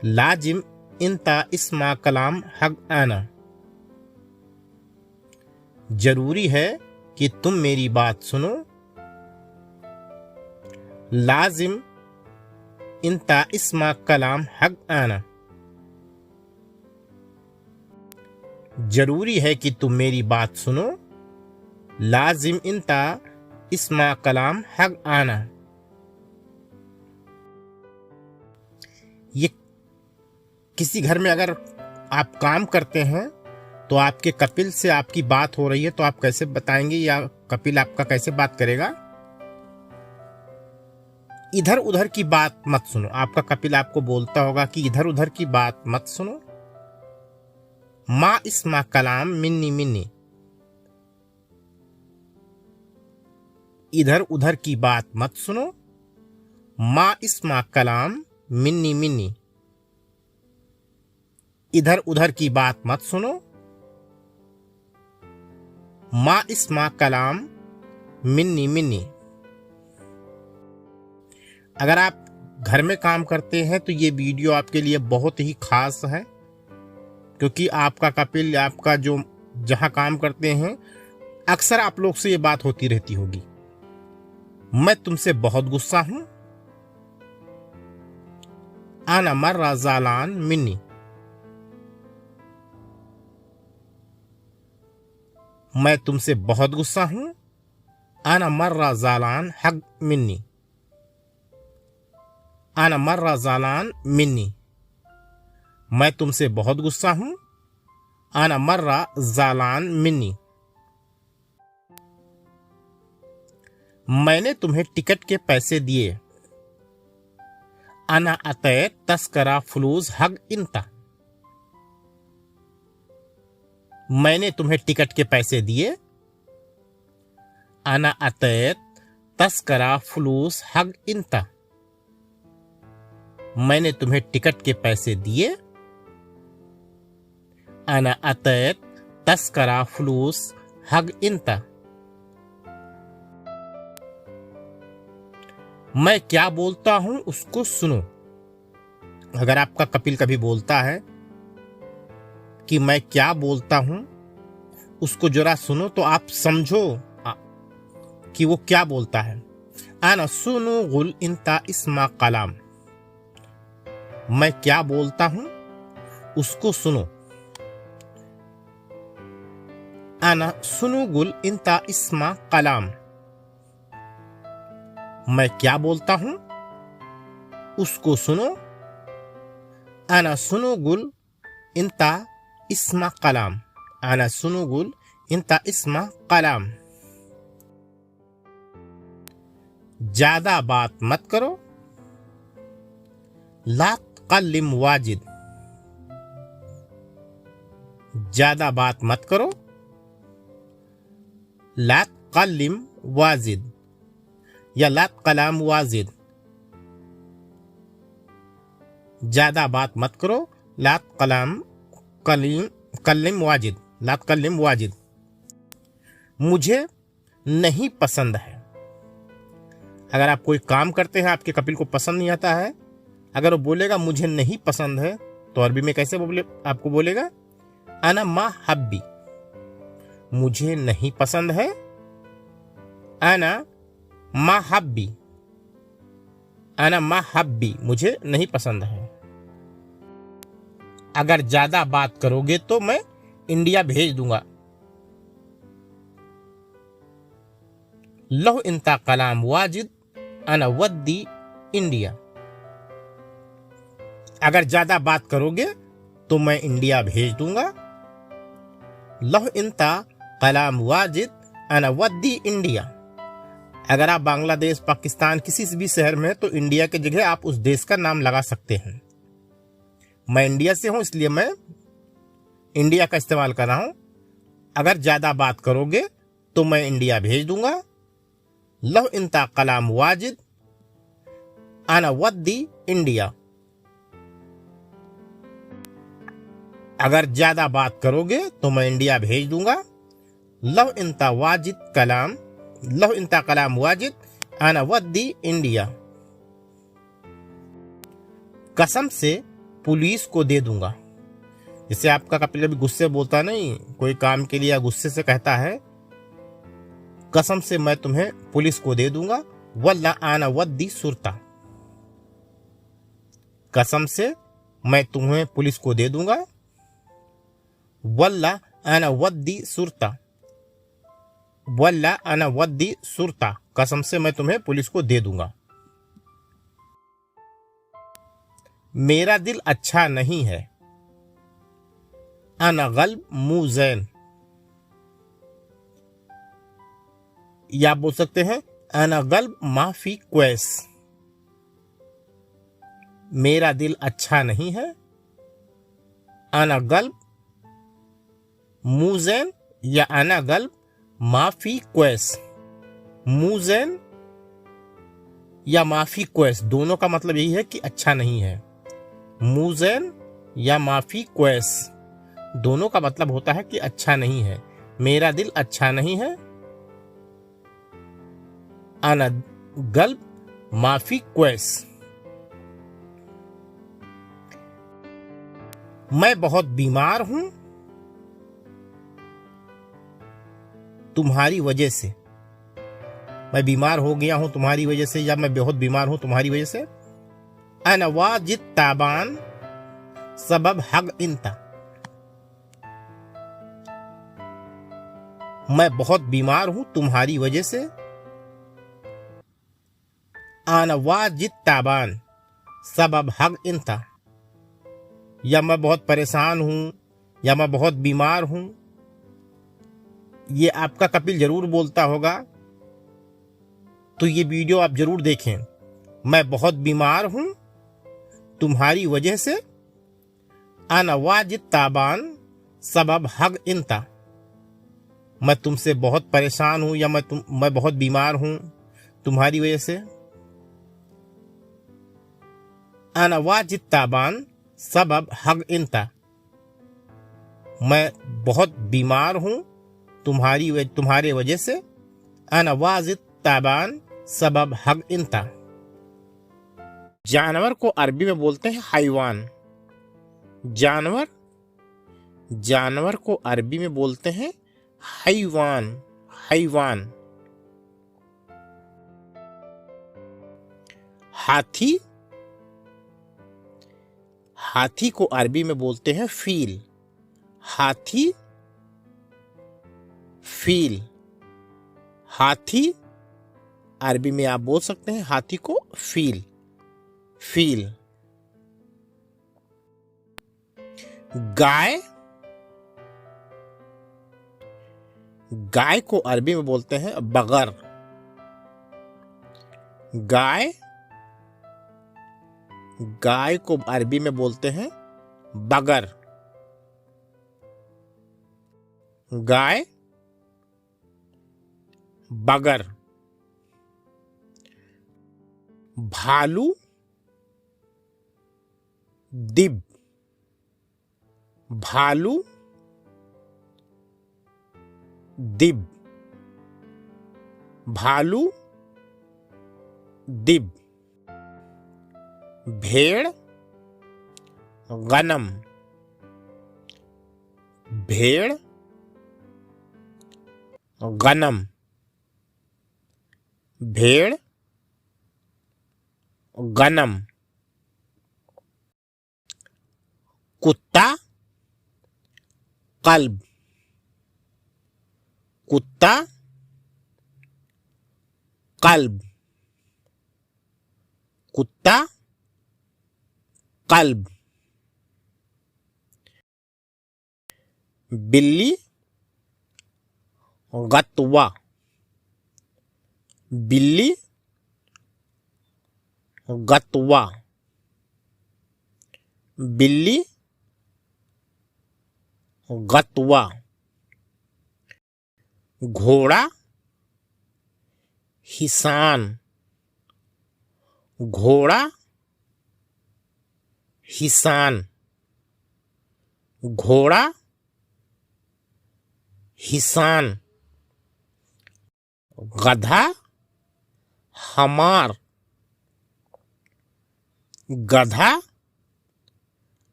लाजिम इंता इस्मा कलाम हग आना। जरूरी है कि तुम मेरी बात सुनो। लाजिम इंता इस्मा कलाम हग आना। जरूरी है कि तुम मेरी बात सुनो। लाजिम इंता इस्मा कलाम हग आना। ये किसी घर में अगर आप काम करते हैं तो आपके कपिल से आपकी बात हो रही है तो आप कैसे बताएंगे या कपिल आपका कैसे बात करेगा? इधर उधर की बात मत सुनो। आपका कपिल आपको बोलता होगा कि इधर उधर की बात मत सुनो। मा इस्मा कलाम मिन्नी मिन्नी। इधर उधर की बात मत सुनो। मा इस्मा कलाम मिन्नी मिन्नी। इधर उधर की बात मत सुनो। मा इस्मा कलाम मिन्नी मिन्नी। अगर आप घर में काम करते हैं तो ये वीडियो आपके लिए बहुत ही खास है, क्योंकि आपका कपिल आपका जो जहां काम करते हैं अक्सर आप लोग से ये बात होती रहती होगी। मैं तुमसे बहुत गुस्सा हूं। आना मर्रा ज़ालान मिन्नी। मैं तुमसे बहुत गुस्सा हूं। आना मर्रा ज़ालान हग मिन्नी। आना मर्रा ज़ालान मिन्नी। मैं तुमसे बहुत गुस्सा हूं। आना मर्रा ज़ालान मिन्नी। मैंने तुम्हें टिकट के पैसे दिए। अना अतैत तस्करा फ्लूस हग इंता। मैंने तुम्हें टिकट के पैसे दिए। अना अतैत तस्करा फ्लूस हग इंता। मैंने तुम्हें टिकट के पैसे दिए। अना अतैत तस्करा फ्लूस हग इंता। मैं क्या बोलता हूं उसको सुनो। अगर आपका कपिल कभी बोलता है कि मैं क्या बोलता हूं उसको जरा सुनो, तो आप समझो कि वो क्या बोलता है। आना सुनो गुल इंता इस्मा कलाम। मैं क्या बोलता हूं उसको सुनो। आना सुनो गुल इंता इस्मा कलाम। मैं क्या बोलता हूं उसको सुनो। आना सुनो गुल इंता इस्मा कलाम। आना सुनो गुल इंता इस्मा कलाम। ज्यादा बात मत करो। ला तकल्लिम वाजिद। ज्यादा बात मत करो। ला तकल्लिम वाजिद या ला कलाम वाजिद। ज्यादा बात मत करो। ला कलाम कल्लिम वाजिद। ला कल्लिम वाजिद। मुझे नहीं पसंद है। अगर आप कोई काम करते हैं आपके कपिल को पसंद नहीं आता है, अगर वो बोलेगा मुझे नहीं पसंद है तो अरबी में कैसे आपको बोलेगा? अना मा हब्बी। मुझे नहीं पसंद है। अना मा हब्बी। अना मा हब्बी। मुझे नहीं पसंद है। अगर ज्यादा बात करोगे तो मैं इंडिया भेज दूंगा। लह इंता कलाम वाजिद अना वद्दी इंडिया। अगर ज्यादा बात करोगे तो मैं इंडिया भेज दूंगा। लह इंता कलाम वाजिद अना वद्दी इंडिया। अगर आप बांग्लादेश, पाकिस्तान किसी भी शहर में, तो इंडिया की जगह आप उस देश का नाम लगा सकते हैं। मैं इंडिया से हूं इसलिए मैं इंडिया का इस्तेमाल कर रहा हूं। अगर ज्यादा बात करोगे तो मैं इंडिया भेज दूंगा। लह इंता कलाम वाजिद अना वद्दी इंडिया। अगर ज्यादा बात करोगे तो मैं इंडिया भेज दूंगा। लह इंता वाजिद कलाम। लह इंता कलाम वाजिद अना वद्दी इंडिया। कसम से पुलिस को दे दूंगा। जैसे आपका कभी कभी गुस्से बोलता नहीं, कोई काम के लिए या गुस्से से कहता है, कसम से मैं तुम्हें पुलिस को दे दूंगा। वल्ला आना वद्दी सुरता, कसम से मैं तुम्हें पुलिस को दे दूंगा। वल्ला आना वद्दी सुरता, वल्ला आना वद्दी सुरता, कसम से मैं तुम्हें पुलिस को दे दूंगा। मेरा दिल अच्छा नहीं है। अना गल्ब मुज़ैन, या बोल सकते हैं अना गल्ब माफी क्वैस। मेरा दिल अच्छा नहीं है। अना गल्ब मुज़ैन या अना गल्ब माफी क्वैस। मुज़ैन या माफी क्वैस दोनों का मतलब यही है कि अच्छा नहीं है। मुज़ैन या माफी क्वैस दोनों का मतलब होता है कि अच्छा नहीं है। मेरा दिल अच्छा नहीं है। अना गल्ब माफी क्वैस, मैं बहुत बीमार हूं तुम्हारी वजह से। मैं बीमार हो गया हूं तुम्हारी वजह से, या मैं बहुत बीमार हूं तुम्हारी वजह से। अना वाजिद ताबान सबब हग इंता, मैं बहुत बीमार हूं तुम्हारी वजह से। अना वाजिद ताबान सबब हग इंता, या मैं बहुत परेशान हूं या मैं बहुत बीमार हूं। ये आपका कपिल जरूर बोलता होगा, तो ये वीडियो आप जरूर देखें। मैं बहुत बीमार हूं तुम्हारी वजह से। अना वाजिद ताबान सबब हग इंता, मैं तुमसे बहुत परेशान हूं या मैं बहुत बीमार हूं तुम्हारी वजह से। अना वाजिद ताबान सबब हग इंता, मैं बहुत बीमार हूं तुम्हारे वजह से। अना वाजिद ताबान सबब हग इंता। जानवर को अरबी में बोलते हैं हैवान। जानवर को अरबी में बोलते हैं हैवान। हैवान। हाथी को अरबी में बोलते हैं फील। हाथी, फील। हाथी अरबी में आप बोल सकते हैं हाथी को फील। फील। गाय को अरबी में बोलते हैं बगर। गाय को अरबी में बोलते हैं बगर। गाय, बगर। भालू, दिब। भालू, दिब। भालू, दिब। भेड़, गनम। भेड़, गनम। भेड़, गनम। कुत्ता, कल्ब। कुत्ता, कल्ब। कुत्ता, कल्ब। बिल्ली, गत्वा। बिल्ली, गत्वा। बिल्ली, गत्वा। घोड़ा, हिसान। घोड़ा, हिसान। घोड़ा, हिसान। गधा, हमार। गधा,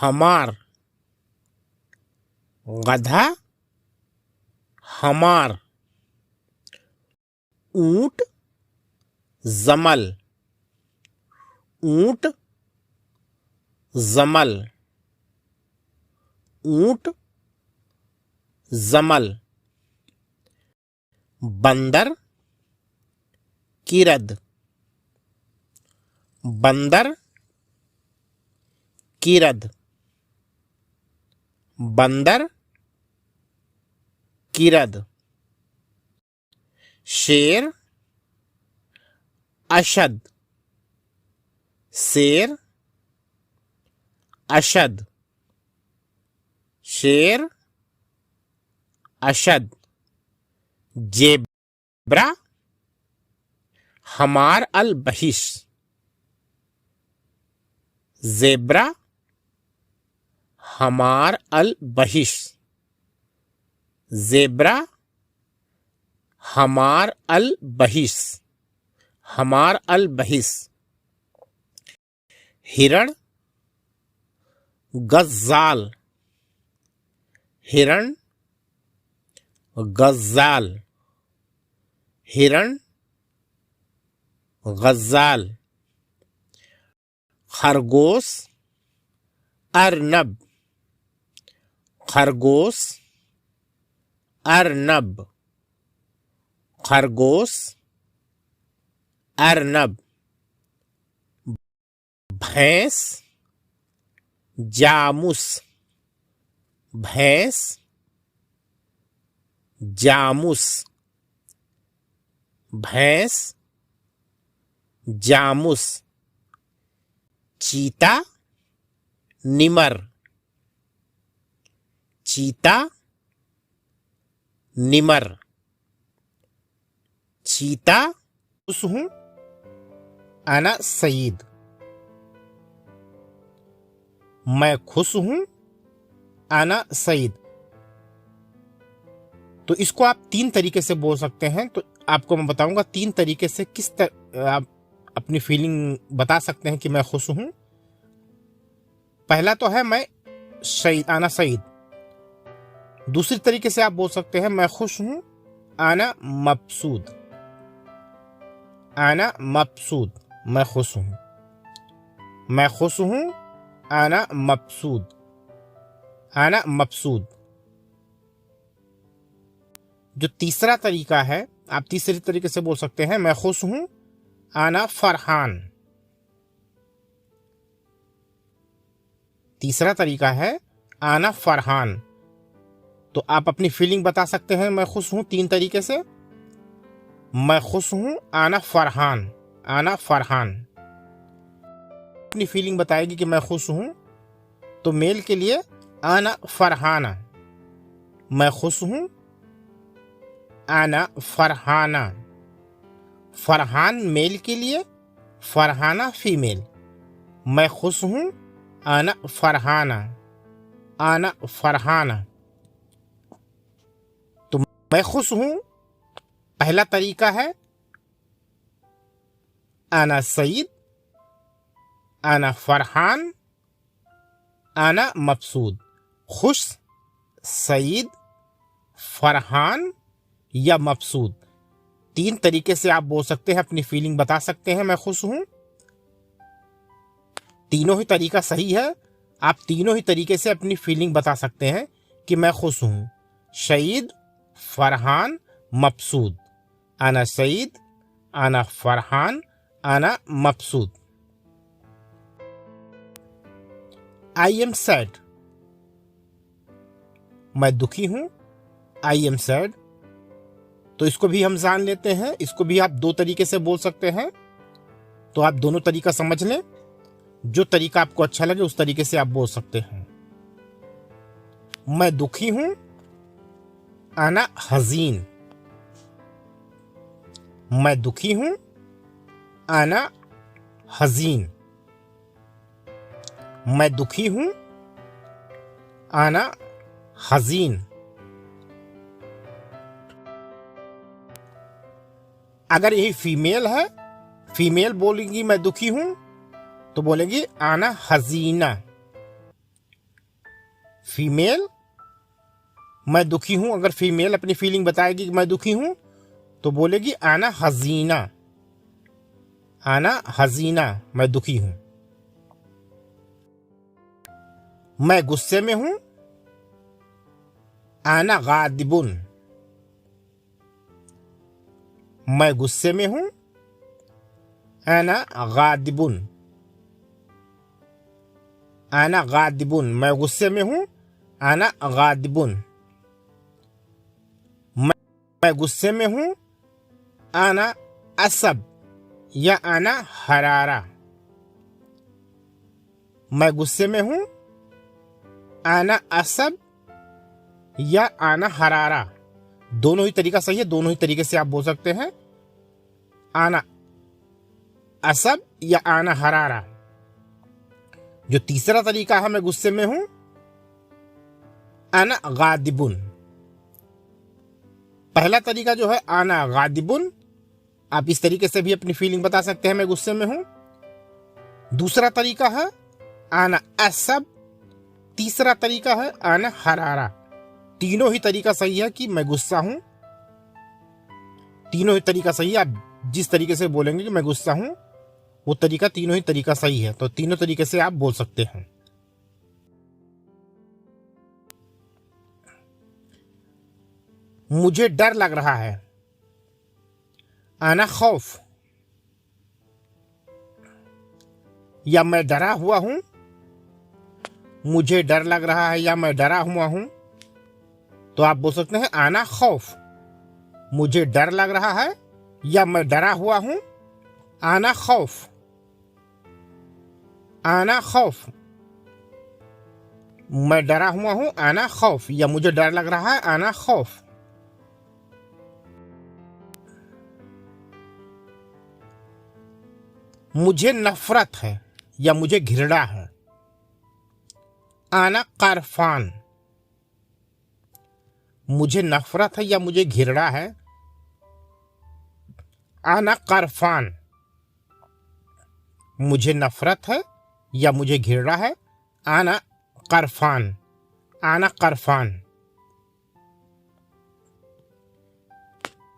हमार, गधा, हमार, ऊंट, जमल, ऊंट, जमल, ऊंट, जमल, बंदर, किरद, बंदर, किरद, बंदर, किरद, शेर, अशद, शेर, अशद, शेर, अशद, जेब्रा, हमार अल बहिश, जेब्रा, हमार अल बहिश, जेब्रा, हमार अल बहिश, हमार अल बहिश, हिरण, गज़ाल, हिरण, गज़ाल, हिरण, गज़ाल, खरगोश, अर्नब, खरगोश, अर्नब, खरगोश, अर्नब, भैंस, जामुस, भैंस, जामुस, भैंस, जामुस, चीता, निमर, चीता, निमर, चीता, खुश हूं, अना सईद, मैं खुश हूं, अना सईद। तो इसको आप 3 तरीके से बोल सकते हैं। तो आपको मैं बताऊंगा 3 तरीके से आप अपनी फीलिंग बता सकते हैं कि मैं खुश हूं। पहला तो है मैं सईद, आना सईद। दूसरी तरीके से आप बोल सकते हैं मैं खुश हूं, आना मबसूद, आना मबसूद, मैं खुश हूं, मैं खुश हूं, आना मबसूद, आना मबसूद। जो तीसरा तरीका है, आप तीसरे तरीके से बोल सकते हैं मैं खुश हूं, आना फरहान। तीसरा तरीका है आना फरहान। तो आप अपनी फीलिंग बता सकते हैं मैं खुश हूं 3 तरीके से। मैं खुश हूं, आना फरहान, आना फरहान। अपनी फीलिंग बताएगी कि मैं खुश हूं, तो मेल के लिए आना फरहाना, मैं खुश हूं, आना फरहाना। फरहान मेल के लिए, फरहाना फीमेल। मैं खुश हूं, आना फरहाना, आना फरहाना। तो मैं खुश हूं पहला तरीका है आना सईद, आना फरहान, आना मबसूद। खुश, सईद, फरहान या मबसूद। 3 तरीके से आप बोल सकते हैं, अपनी फीलिंग बता सकते हैं मैं खुश हूं। तीनों ही तरीका सही है। आप तीनों ही तरीके से अपनी फीलिंग बता सकते हैं कि मैं खुश हूं। सईद, फरहान, मबसूद। आना सईद, आना फरहान, आना मबसूद। आई एम सैड, मैं दुखी हूं, आई एम सैड। तो इसको भी हम जान लेते हैं। इसको भी आप 2 तरीके से बोल सकते हैं। तो आप दोनों तरीका समझ लें। जो तरीका आपको अच्छा लगे उस तरीके से आप बोल सकते हैं। मैं दुखी हूं, आना हजीन। मैं दुखी हूं, आना हजीन। मैं दुखी हूं, आना हजीन। अगर यही फीमेल है, फीमेल बोलेंगी मैं दुखी हूं, तो बोलेंगी आना हजीना, फीमेल, मैं दुखी हूं। अगर फीमेल अपनी फीलिंग बताएगी कि मैं दुखी हूं तो बोलेगी आना हजीना, आना हजीना, मैं दुखी हूं। मैं गुस्से में हूं, आना गादिबुन, मैं गुस्से में हूं, आना गादिबुन, आना गादिबुन, मैं गुस्से में हूं, आना गादिबुन, मैं गुस्से में हूं, आना असब या आना हरारा, मैं गुस्से में हूं, आना असब या आना हरारा। दोनों ही तरीका सही है, दोनों ही तरीके से आप बोल सकते हैं, आना असब या आना हरारा। जो तीसरा तरीका है मैं गुस्से में हूं, आना गादिबुन। पहला तरीका जो है आना गादिबुन, आप इस तरीके से भी अपनी फीलिंग बता सकते हैं, मैं गुस्से में हूं। दूसरा तरीका है आना असब, तीसरा तरीका है आना हरारा। तीनों ही तरीका सही है कि मैं गुस्सा हूं, तीनों ही तरीका सही है। आप जिस तरीके से बोलेंगे कि मैं गुस्सा हूं वो तरीका, तीनों ही तरीका सही है, तो तीनों तरीके से आप बोल सकते हैं। मुझे डर लग रहा है, आना खौफ, या मैं डरा हुआ हूं, मुझे डर लग रहा है या मैं डरा हुआ हूं, तो आप बोल सकते हैं आना खौफ। मुझे डर लग रहा है या मैं डरा हुआ हूं, आना खौफ, आना खौफ, मैं डरा हुआ हूं, आना खौफ, या मुझे डर लग रहा है, आना खौफ। मुझे नफरत है या मुझे घृणा है, आना कारफान। मुझे नफरत है या मुझे घृणा है, आना कारफान। मुझे नफरत है या मुझे घृणा है, आना कारफान, आना कारफान।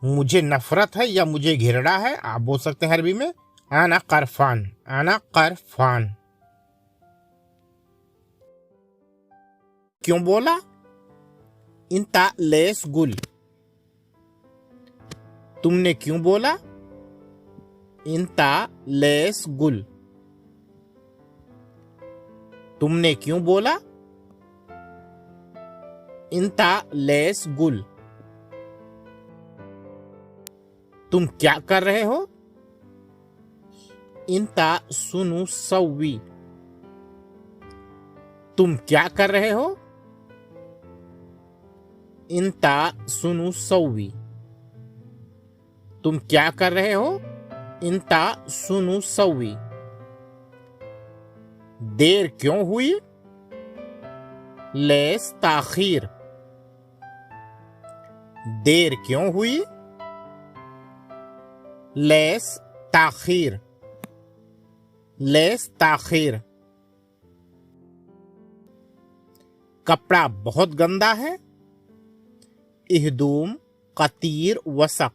मुझे नफरत है या मुझे घृणा है, आप बोल सकते हैं अरबी में आना कारफान, आना कारफान। क्यों बोला? इंता लेस गुल, तुमने क्यों बोला? इंता लेस गुल, तुमने क्यों बोला? इंता लेस गुल। तुम क्या कर रहे हो? इंता सुनु सवी, तुम क्या कर रहे हो? इंता सुनु सवी, तुम क्या कर रहे हो? इंता सुनु सवी। देर क्यों हुई? लेस ताखीर, देर क्यों हुई? लेस ताखीर, लेस ताखीर। कपड़ा बहुत गंदा है, इहदूम कतीर वसक,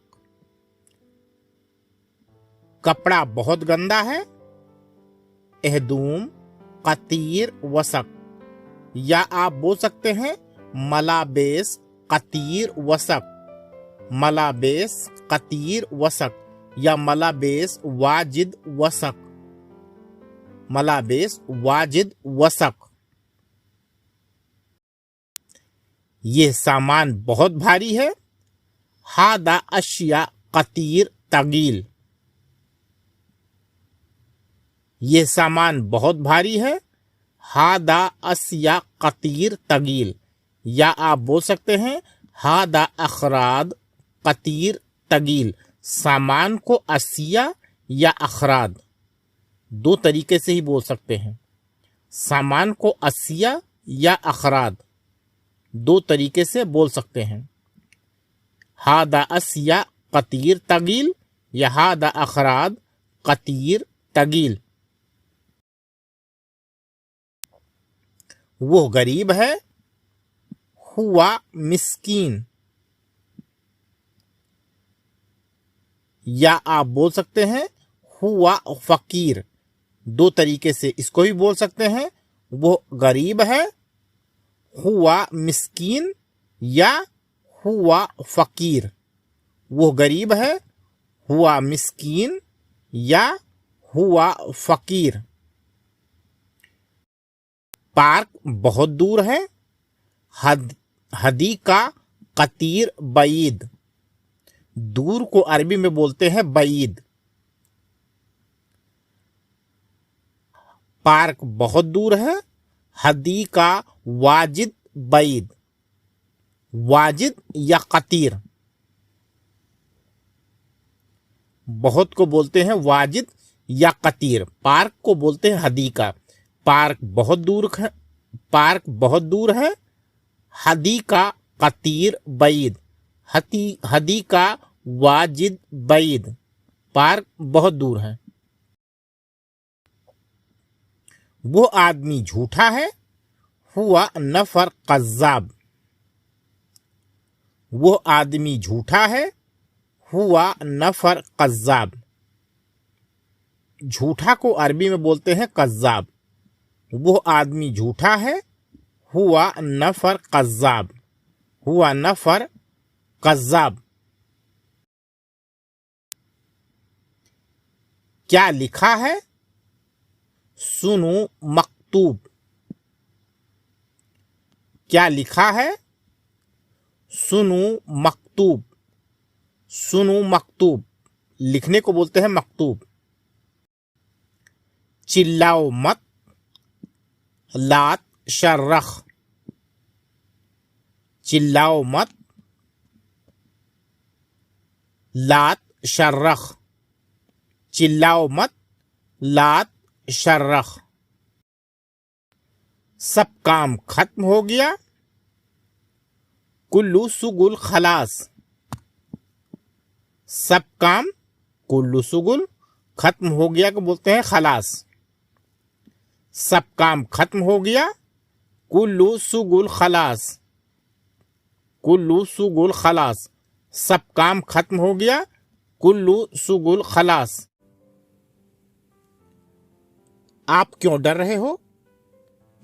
कपड़ा बहुत गंदा है, इहदूम कतीर वसक, या आप बोल सकते हैं मलाबेस कतीर वसक, मलाबेस कतीर वसक, या मलाबेस वाजिद वसक, मलाबेस वाजिद वसक। ये सामान बहुत भारी है, हादा अशिया कतीर तगील, ये सामान बहुत भारी है, हादा असिया कतीर तगील, या आप बोल सकते हैं हादा अखराद कतीर तगील। सामान को असिया या अखराद दो तरीके से ही बोल सकते हैं। सामान को असिया या अखराद दो तरीके से बोल सकते हैं। हादा असिया कतीर तगील या हादा अखराद कतीर तगील। वो गरीब है हुआ मिस्कीन। या आप बोल सकते हैं हुआ फकीर। दो तरीके से इसको भी बोल सकते हैं। वो गरीब है, हुआ मिस्कीन, या हुआ फकीर। वो गरीब है, हुआ मिस्कीन, या हुआ फकीर। पार्क बहुत दूर है, हदीका कतीर बईद। दूर को अरबी में बोलते हैं बईद। पार्क बहुत दूर है, हदीका वाजिद बईद। वाजिद या कतीर। बहुत को बोलते हैं वाजिद या कतीर। पार्क को बोलते हैं हदीका। पार्क बहुत दूर है, पार्क बहुत दूर है, हदीका कतीर बईद। हदीका वाजिद बईद। पार्क बहुत दूर है। वो आदमी झूठा है, हुआ नफर कज़्ज़ाब। वो आदमी झूठा है, हुआ नफर कज़्ज़ाब। झूठा को अरबी में बोलते हैं कज़्ज़ाब। वो आदमी झूठा है, हुआ नफर कज़्ज़ाब। हुआ नफर कज़्ज़ाब। क्या लिखा है? सुनो मकतूब। क्या लिखा है? सुनो मकतूब। सुनो मकतूब। लिखने को बोलते हैं मकतूब। चिल्लाओ मत, लात शर्रख। चिल्लाओ मत, लात शर्रख। चिल्लाओ मत, लात शर्रख। सब काम खत्म हो गया, कुल्लू सुगुल खलास। सब काम कुल्लू सुगुल खत्म हो गया को बोलते हैं खलास। सब काम खत्म हो गया, कुल्लू सुगुल खलास। कुल्लू सुगुल खलास। सब काम खत्म हो गया, कुल्लू सुगुल खलास। आप क्यों डर रहे हो?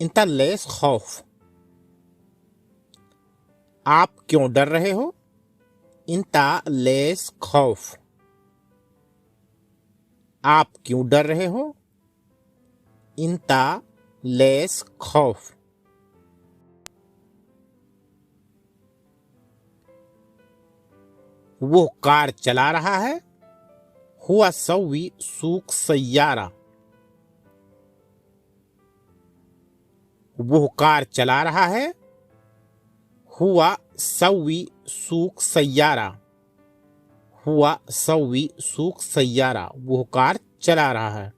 इंता लेस खौफ। आप क्यों डर रहे हो? इंता लेस खौफ। आप क्यों डर रहे हो? इंता लेस खौफ। वो कार चला रहा है, हुआ सवी सूक सैयारा। वो कार चला रहा है, हुआ सवी सूक सैयारा। हुआ सवी सूक सैयारा। वो कार चला रहा है।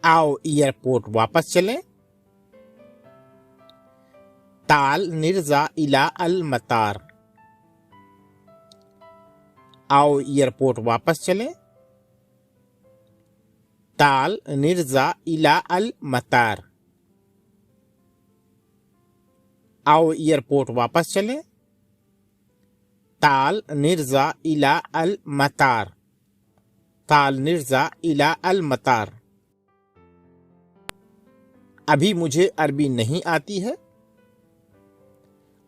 आओ एयरपोर्ट वापस चलें। ताल निर्जा इला अल मतार। आओ एयरपोर्ट वापस चलें। ताल निर्जा इला अल मतार। आओ एयरपोर्ट वापस चलें। ताल निर्जा इला अल मतार। ताल निर्जा इला अल मतार। अभी मुझे अरबी नहीं आती है।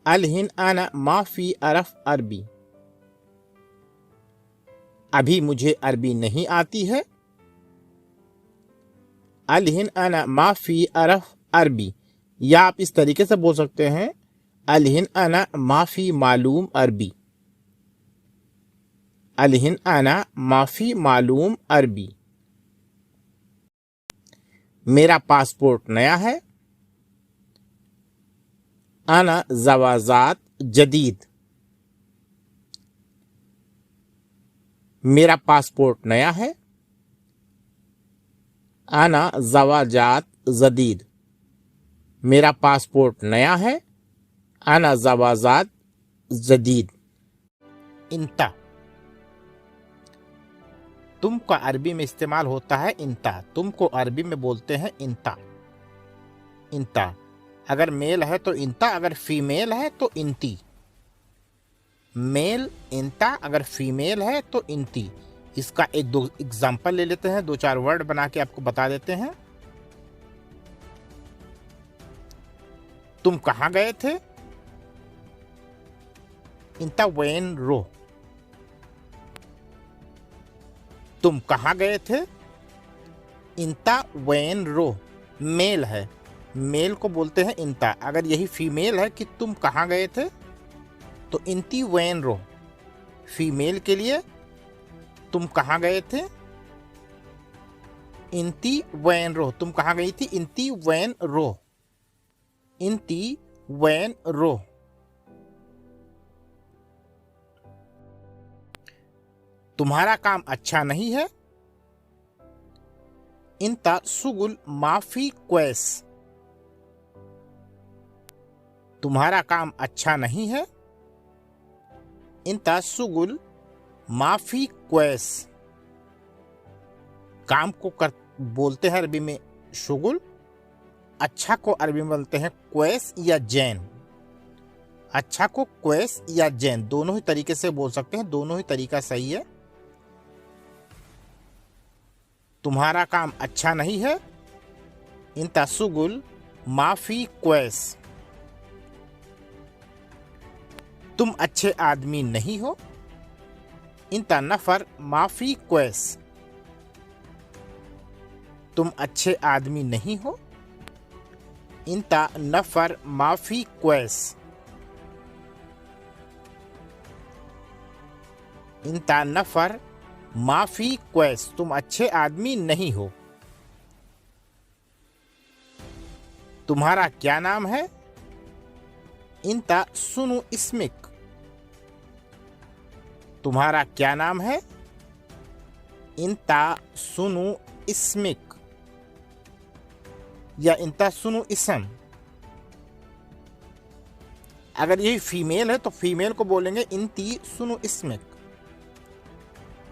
अलहिन आना माफी अरफ अरबी। अभी मुझे अरबी नहीं आती है। अलहिन आना माफी अरफ अरबी। या आप इस तरीके से बोल सकते हैं, अलहिन आना माफी मालूम अरबी। अलहिन आना माफी मालूम अरबी। मेरा पासपोर्ट नया है। आना जवाजात जदीद। मेरा पासपोर्ट नया है। आना जवाजात जदीद। मेरा पासपोर्ट नया है। आना जवाजात जदीद। इंता। तुम का अरबी में इस्तेमाल होता है इंता। तुम को अरबी में बोलते हैं इंता। इंता अगर मेल है तो इंता, अगर फीमेल है तो इंती। मेल इंता, अगर फीमेल है तो इंती। इसका एक दो एग्जाम्पल ले लेते हैं, दो चार वर्ड बना के आपको बता देते हैं। तुम कहाँ गए थे? इंता वेन रो। तुम कहाँ गए थे? इंता वेन रो। मेल है, मेल को बोलते हैं इंता। अगर यही फीमेल है कि तुम कहाँ गए थे तो इंती वेन रो। फीमेल के लिए तुम कहाँ गए थे? इंती वेन रो। तुम कहाँ गई थी? इंती वेन रो। इंती वेन रो। तुम्हारा काम अच्छा नहीं है? इंता सुगुल माफी क्वेस। तुम्हारा काम अच्छा नहीं है? इंता सुगुल माफी क्वेस। काम को कर बोलते हैं अरबी में शुगुल, अच्छा को अरबी में बोलते हैं क्वेस या जैन। अच्छा को क्वेस या जैन दोनों ही तरीके से बोल सकते हैं, दोनों ही तरीका सही है। तुम्हारा काम अच्छा नहीं है? इंता सुगुल माफी क्वेस। तुम अच्छे आदमी नहीं हो? इंता नफर माफी क्वेस। तुम अच्छे आदमी नहीं हो? इंता नफर माफी क्वेस। इंता नफर माफी क्वेस। तुम अच्छे आदमी नहीं हो। तुम्हारा क्या नाम है? इंता सुनु इस्मिक। तुम्हारा क्या नाम है? इंता सुनु इस्मिक या इंता सुनु इसम। अगर यही फीमेल है तो फीमेल को बोलेंगे इंती सुनु इस्मिक।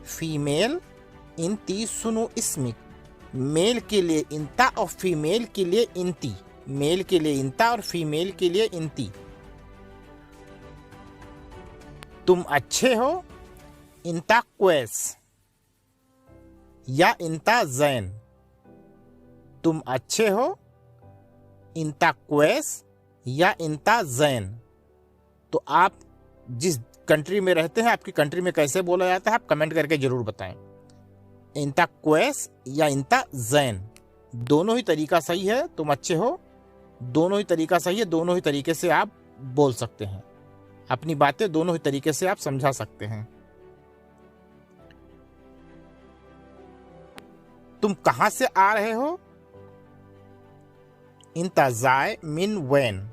फीमेल इंती सुनु इस्मिक। मेल के लिए इंता और फीमेल के लिए इंती। मेल के लिए इंता और फीमेल के लिए इंती। तुम अच्छे हो? इंता क्वेस या इंता जैन। तुम अच्छे हो? इंता क्वेस या इंता जैन। तो आप जिस कंट्री में रहते हैं, आपकी कंट्री में कैसे बोला जाता है, आप कमेंट करके जरूर बताएं। इंता क्वेस या इंता जैन दोनों ही तरीका सही है। तुम अच्छे हो दोनों ही तरीका सही है, दोनों ही तरीके से आप बोल सकते हैं। अपनी बातें दोनों ही तरीके से आप समझा सकते हैं। तुम कहां से आ रहे हो? इंता जाए मिन वैन।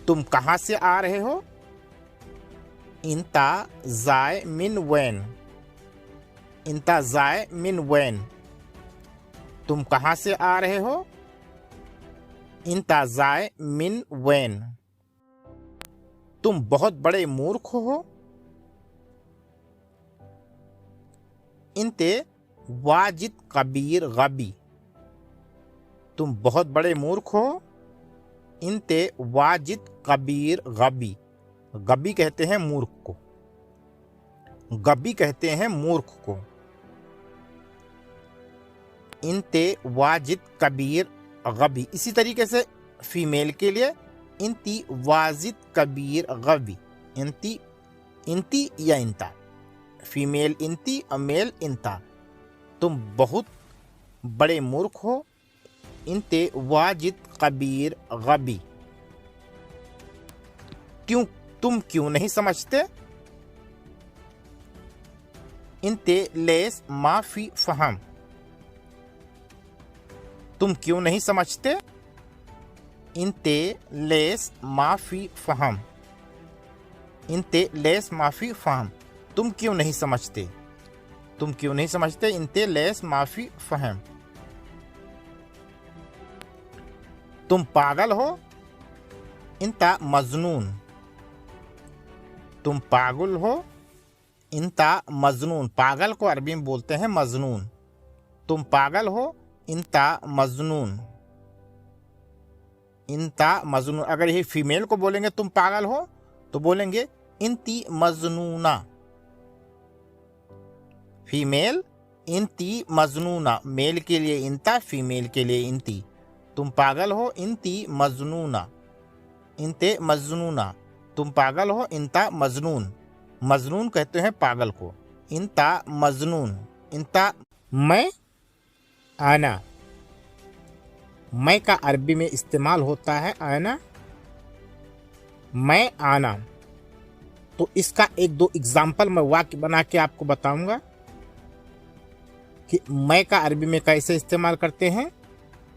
तुम कहां से आ रहे हो? इंता जाए मिन वैन। इंता जाए मिन वैन। तुम कहां से आ रहे हो? इंता जाए मिन वैन। तुम बहुत बड़े मूर्ख हो? इंते वाजिद कबीर गबी। तुम बहुत बड़े मूर्ख हो? इंते वाजिद कबीर गबी। गबी कहते हैं मूर्ख को, गबी कहते हैं मूर्ख को। इंते वाजिद कबीर गबी। इसी तरीके से फीमेल के लिए इंती वाजिद कबीर गबी। इंती इंती या इंता। फीमेल इंती और मेल इंता। तुम बहुत बड़े मूर्ख हो? इंते वाजिद कबीर गबी। क्यों, तुम क्यों नहीं समझते? इंते लेस माफी फहम। तुम क्यों नहीं समझते? इंते लेस माफी फहम। इंते लेस माफी फहम। तुम क्यों नहीं समझते? तुम क्यों नहीं समझते? इंते लेस माफी फहम। तुम पागल हो? इंता मजनून। तुम पागल हो? इंता मजनून, पागल को अरबी में बोलते हैं मजनून। तुम पागल हो, इंता मजनून, इंता मजनून। अगर यही फीमेल को बोलेंगे तुम पागल हो तो बोलेंगे इंती मजनूना। फीमेल इंती मजनूना, मेल के लिए इंता, फीमेल के लिए इंती। तुम पागल हो, इंती मजनूना, इंते मजनूना। तुम पागल हो, इंता मजनून। मजनून कहते हैं पागल को। इंता मजनून, इंता। मैं, आना, मैं का अरबी में इस्तेमाल होता है आना, मैं आना। तो इसका एक दो एग्जाम्पल मैं वाक्य बना के आपको बताऊंगा कि मैं का अरबी में कैसे इस्तेमाल करते हैं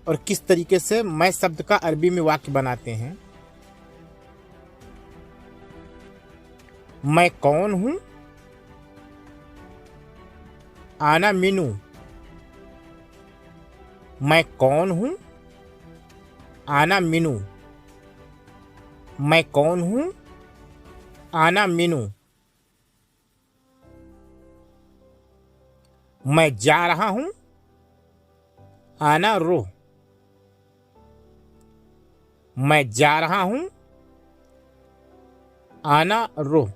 और किस तरीके से मैं शब्द का अरबी में वाक्य बनाते हैं। मैं कौन हूं? आना मीनू। मैं कौन हूं? आना मीनू। मैं कौन हूं? आना मीनू। मैं जा रहा हूं? आना रो। मैं जा रहा हूं? आना रो।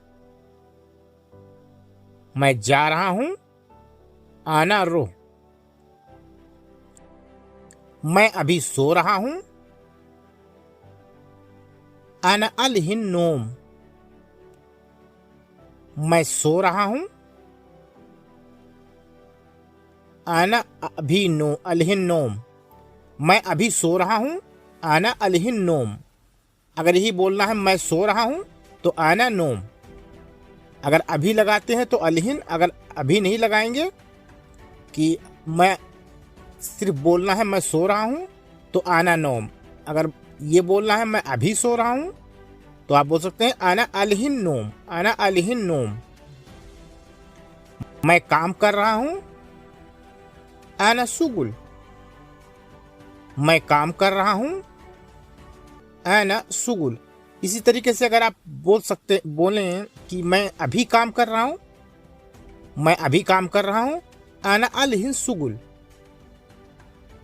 मैं जा रहा हूं? आना रो। मैं अभी सो रहा हूं? आना अलहिन नोम। मैं सो रहा हूं? आना अभी नो अलहिन नोम। मैं अभी सो रहा हूं? आना अलहिन नोम। अगर यही बोलना है मैं सो रहा हूं तो आना नोम। अगर अभी लगाते हैं तो अलहिन, अगर अभी नहीं लगाएंगे कि मैं सिर्फ बोलना है मैं सो रहा हूं तो आना नोम। अगर ये बोलना है मैं अभी सो रहा हूं तो आप बोल सकते हैं आना अलहिन नोम, आना अलहिन नोम। मैं काम कर रहा हूं? आना सुगुल। मैं काम कर रहा हूं? आना सुगुल। इसी तरीके से अगर आप बोलें कि मैं अभी काम कर रहा हूं, मैं अभी काम कर रहा हूं, आना अलहिन सुगुल।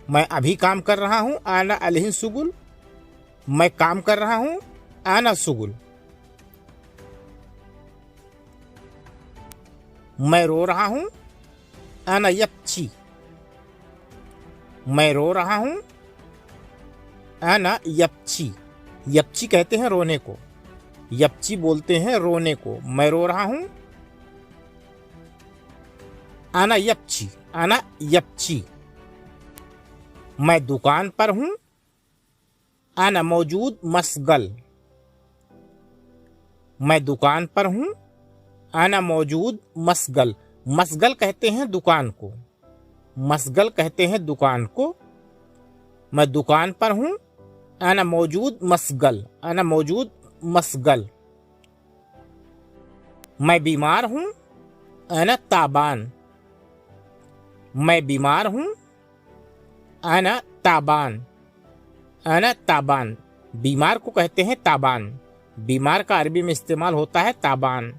मैं अभी काम कर रहा हूं, आना अलहिन सुगुल। मैं काम कर रहा हूं, आना सुगुल। मैं रो रहा हूं, आना यप्ची। मैं रो रहा हूं, आना यप्ची। यप्ची कहते हैं रोने को, यप्ची बोलते हैं रोने को। मैं रो रहा हूं, आना यप्ची, आना यप्ची। मैं दुकान पर हूं, आना मौजूद मसगल। मैं दुकान पर हूं, आना मौजूद मसगल। मसगल कहते हैं दुकान को, मसगल कहते हैं दुकान को। मैं दुकान पर हूं, आना मौजूद मसगल, आना मौजूद मसगल। मैं बीमार हूं, आना ताबान। मैं बीमार हूं, आना ताबान, आना ताबान। बीमार को कहते हैं ताबान। बीमार का अरबी में इस्तेमाल होता है ताबान।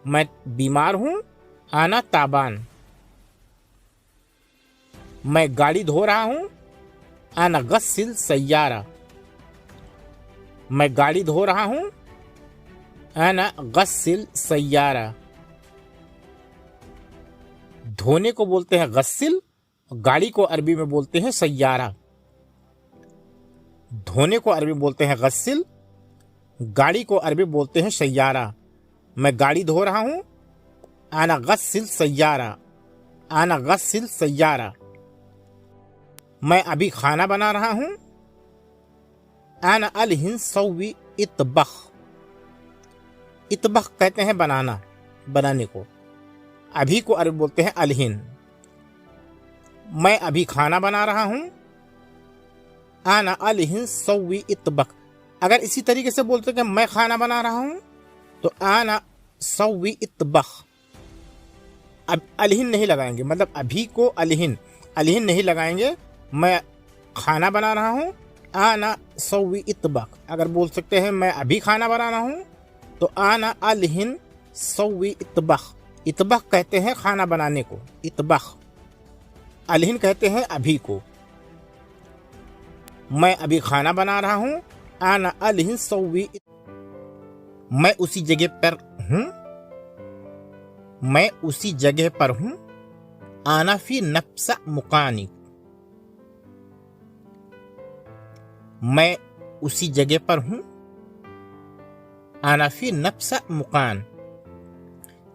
मैं बीमार हूं, आना ताबान। मैं गाड़ी धो रहा हूं, आना गस्सिल सैयारा। मैं गाड़ी धो रहा हूं, आना गस्सिल सैयारा। धोने को बोलते हैं गस्सिल, गाड़ी को अरबी में बोलते हैं सैयारा। धोने को अरबी में बोलते हैं गस्सिल, गाड़ी को अरबी बोलते हैं सैयारा। मैं गाड़ी धो रहा हूं, आना गस्सिल सैयारा, आना गस्सिल सैयारा। मैं अभी खाना बना रहा हूं, आना अलहिन सौवी इतबख। इतबख कहते हैं बनाना, बनाने को। अभी को अरबी बोलते हैं अलहिन। मैं अभी खाना बना रहा हूं, आना अलहिन सौवी इतबख। अगर इसी तरीके से बोलते कि मैं खाना बना रहा हूं तो आना सौवी इतबख। अब अलहिन नहीं लगाएंगे, मतलब अभी को अलहिन, अलहिन नहीं लगाएंगे। मैं खाना बना रहा हूं, आना सौवी इतबख। अगर बोल सकते हैं मैं अभी खाना बना रहा हूं तो आना अलहिन सौवी इतबख। इतबख कहते हैं खाना बनाने को, इतबख। अलहिन कहते हैं अभी को। मैं अभी खाना बना रहा हूं, आना अलहिन सौवी, मैं उसी जगह पर हूं, मैं उसी जगह पर हूं। आना फी नफ्स मुकानी, मैं उसी जगह पर हूं। आना फी नफ्स मुकान,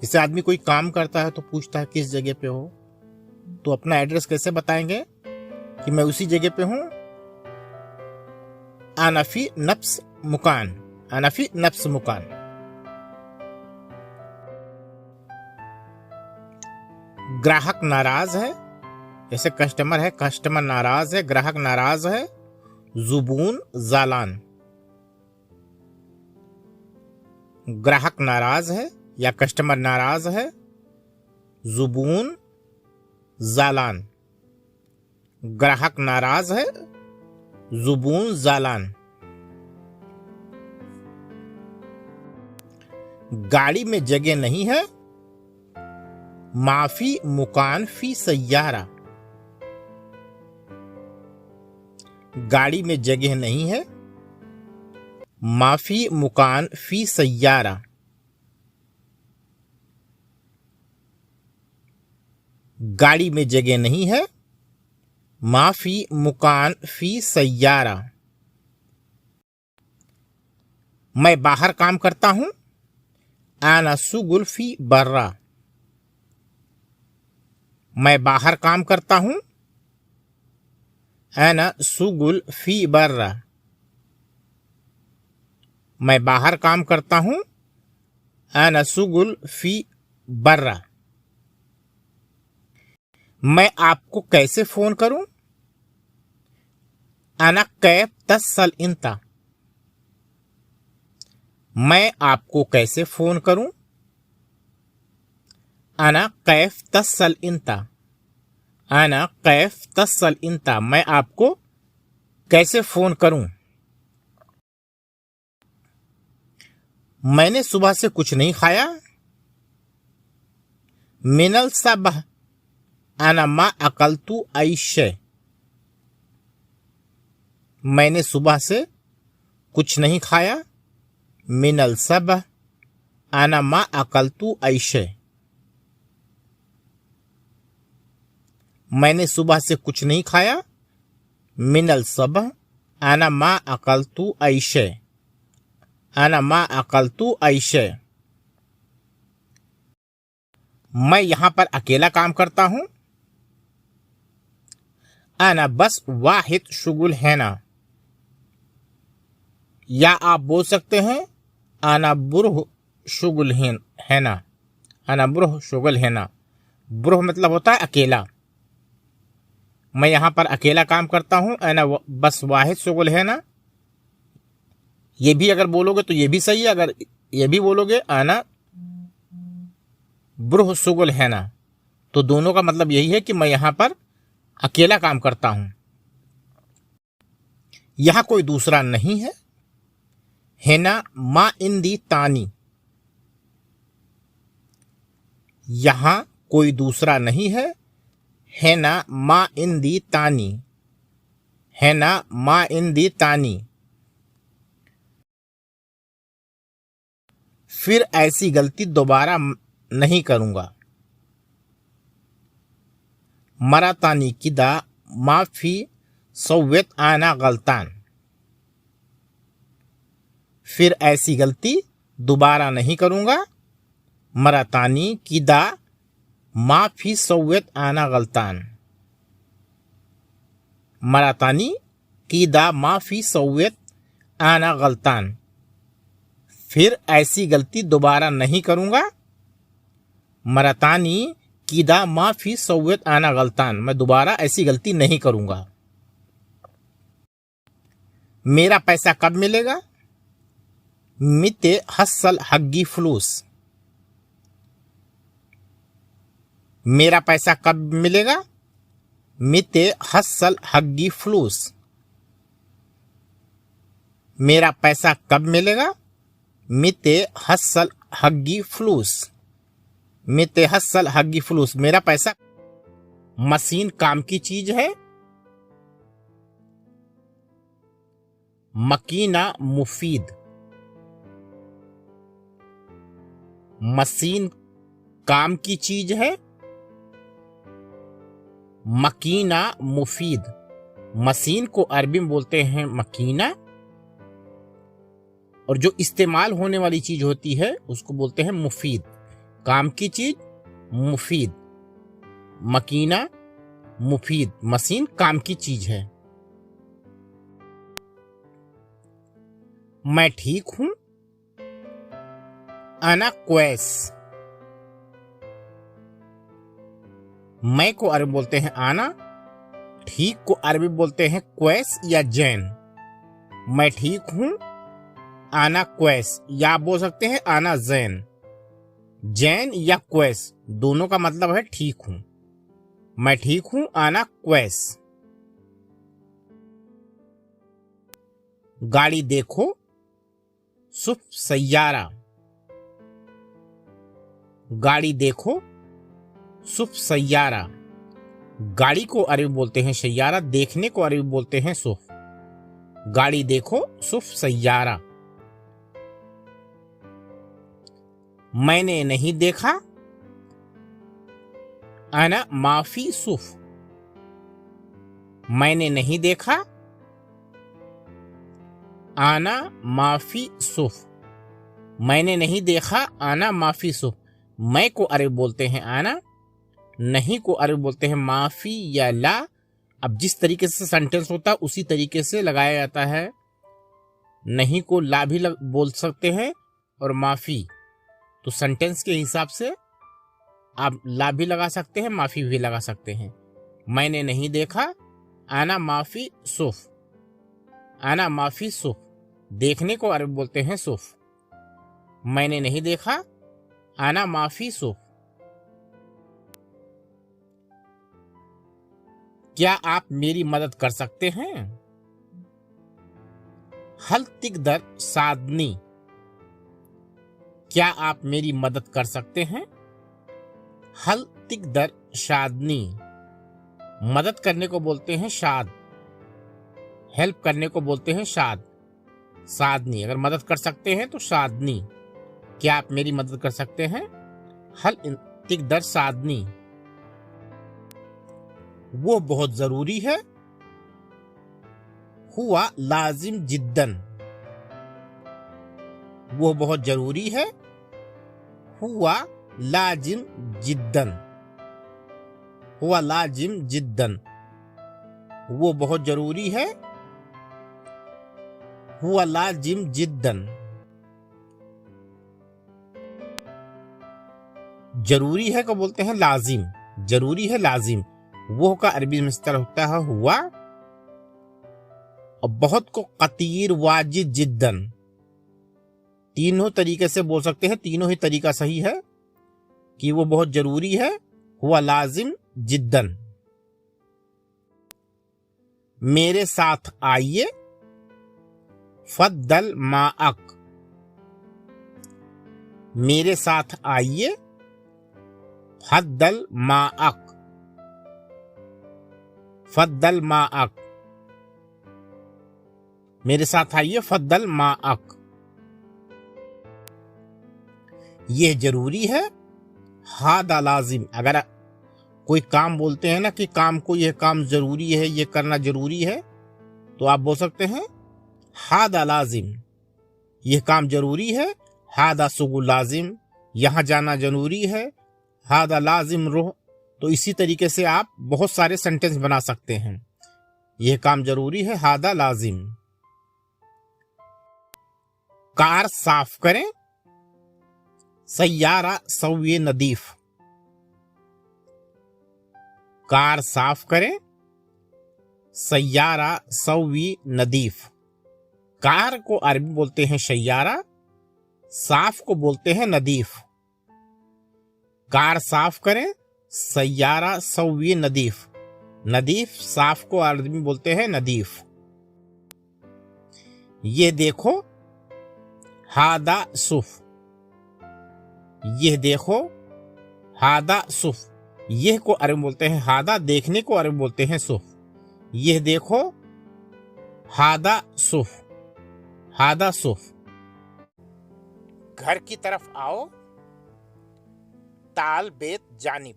जैसे आदमी कोई काम करता है तो पूछता है किस जगह पे हो, तो अपना एड्रेस कैसे बताएंगे कि मैं उसी जगह पे हूं। आना फी नफ्स मुकान, आना फी नफ्स मुकान। ग्राहक नाराज है, जैसे कस्टमर है, कस्टमर नाराज है, ग्राहक नाराज है। जुबून जालान, ग्राहक नाराज है या कस्टमर नाराज है। जुबून जालान, ग्राहक नाराज है। जुबून जालान। गाड़ी में जगह नहीं है। माफी मुकान फी सैयारा, गाड़ी में जगह नहीं है। माफी मुकान फी सैयारा, गाड़ी में जगह नहीं है। माफी मुकान फी सैयारा। मैं बाहर काम करता हूं। आना सुगुल फी बर्रा, मैं बाहर काम करता हूं। आना सुगुल फी बर्रा, मैं बाहर काम करता हूं। आना सुगुल फी बर्रा। मैं आपको कैसे फोन करूं। आना कैफ तस्सल इंता, मैं आपको कैसे फोन करूं। आना कैफ तस्सल इंता, आना कैफ तस्सल इंता, मैं आपको कैसे फोन करूं। मैंने सुबह से कुछ नहीं खाया। मिनल सबह आना मा अकलतू ऐशे, मैंने सुबह से कुछ नहीं खाया। मिनल सबह आना मा अकलतू ऐशे, मैंने सुबह से कुछ नहीं खाया। मिनल सबह आना मा अकलतू ऐशे, आना मा अकलतू ऐशे। मैं यहां पर अकेला काम करता हूं। आना बस वाहिद शुगुल है ना, या आप बोल सकते हैं आना बुरह शुगुल है ना। आना बुरह शुगुल है ना, बुरह मतलब होता है अकेला। मैं यहां पर अकेला काम करता हूं। आना बस वाहिद शुगुल है ना, ये भी अगर बोलोगे तो ये भी सही है। अगर ये भी बोलोगे आना बुरह शुगुल है ना, तो दोनों का मतलब यही है कि मैं यहां पर अकेला काम करता हूं। यहां कोई दूसरा नहीं है। हेना मा इंदी तानी, यहां कोई दूसरा नहीं है। हेना मा इंदी तानी, हेना मा इंदी तानी। फिर ऐसी गलती दोबारा नहीं करूंगा। मरातानी किदा माफी सौवेत आना गलतान, फिर ऐसी गलती दोबारा नहीं करूंगा। मरातानी किदा माफी सौवेत आना गलतान, मरातानी किदा माफी सौवेत आना गलतान, फिर ऐसी गलती दोबारा नहीं करूंगा। मरातानी कीदा माफी सौवेत आना गलतान, मैं दोबारा ऐसी गलती नहीं करूंगा। मेरा पैसा कब मिलेगा। मिते हसल हग्गी फ्लूस, मेरा पैसा कब मिलेगा। मिते हसल हग्गी फ्लूस, मेरा पैसा कब मिलेगा। मिते हसल हग्गी फ्लूस, मितहसल हग्गी फलूस, मेरा पैसा। मशीन काम की चीज है। मकीना मुफीद, मशीन काम की चीज है। मकीना मुफीद, मशीन को अरबी में बोलते हैं मकीना, और जो इस्तेमाल होने वाली चीज होती है उसको बोलते हैं मुफीद। काम की चीज मुफीद, मकीना मुफीद, मशीन काम की चीज है। मैं ठीक हूं। अना क्वैस, मैं को अरबी बोलते हैं आना, ठीक को अरबी बोलते हैं क्वैस या जैन। मैं ठीक हूं, आना क्वैस, या बोल सकते हैं आना जैन। जैन या क्वैस दोनों का मतलब है ठीक हूं। मैं ठीक हूं, आना क्वैस। गाड़ी देखो, सुफ सैयारा, गाड़ी देखो सुफ सैयारा। गाड़ी को अरबी बोलते हैं सैयारा, देखने को अरबी बोलते हैं सुफ। गाड़ी देखो सुफ सैयारा। मैंने नहीं देखा। अना माफी सुफ, मैंने नहीं देखा। आना माफी सुफ, मैंने नहीं देखा। आना माफी सुफ, मैं को अरबी बोलते हैं आना, नहीं को अरबी बोलते हैं माफी या ला। अब जिस तरीके से सेंटेंस होता है उसी तरीके से लगाया जाता है। नहीं को ला भी बोल सकते हैं और माफी, तो सेंटेंस के हिसाब से आप ला भी लगा सकते हैं, माफी भी लगा सकते हैं। मैंने नहीं देखा, आना माफी सुफ, आना माफी सुफ, देखने को अरबी बोलते हैं सुफ। मैंने नहीं देखा, आना माफी सुफ। क्या आप मेरी मदद कर सकते हैं? हल तिकदर सादनी, क्या आप मेरी मदद कर सकते हैं? हल तिकदर शादनी, मदद करने को बोलते हैं शाद, हेल्प करने को बोलते हैं शाद। सादनी, अगर मदद कर सकते हैं तो शादनी। क्या आप मेरी मदद कर सकते हैं? हल तिकदर सादनी, वो बहुत जरूरी है। हुआ लाजिम जिद्दन, वो बहुत जरूरी है। हुआ लाजिम जिद्दन, हुआ लाजिम जिद्दन, वो बहुत जरूरी है। हुआ लाजिम जिद्दन, जरूरी है को बोलते हैं लाजिम, जरूरी है लाजिम। वो का अरबी में इस तरह होता है हुआ, और बहुत को कतीर वाजिद जिद्दन। तीनों तरीके से बोल सकते हैं, तीनों ही तरीका सही है कि वो बहुत जरूरी है। हुआ लाजिम जिद्दन। मेरे साथ आइए, फद्दल माअक, मेरे साथ आइए, फद्दल माअक, फद्दल माअक, मेरे साथ आइए, फद्दल माअक। यह जरूरी है। हादा लाजिम, अगर कोई काम बोलते हैं ना कि काम को, यह काम जरूरी है, यह करना जरूरी है, तो आप बोल सकते हैं हादा लाजिम, यह काम जरूरी है। हादा सुगुल लाजिम, यहां जाना जरूरी है। हादा लाजिम रूह, तो इसी तरीके से आप बहुत सारे सेंटेंस बना सकते हैं। यह काम जरूरी है, हादा लाजिम। कार साफ करें, सैयारा सव्ये नदीफ, कार साफ करें, सैयारा सव्ये नदीफ। कार को अरबी बोलते हैं सैयारा, साफ को बोलते हैं नदीफ। कार साफ करें, सैयारा सव्ये नदीफ, नदीफ साफ को अरबी में बोलते हैं नदीफ। ये देखो, हादा सुफ, यह देखो, हादा सुफ, यह को अरबी में बोलते हैं हादा, देखने को अरबी में बोलते हैं सुफ। यह देखो, हादा सुफ, हादा सुफ। घर की तरफ आओ, ताल बेत जानिब,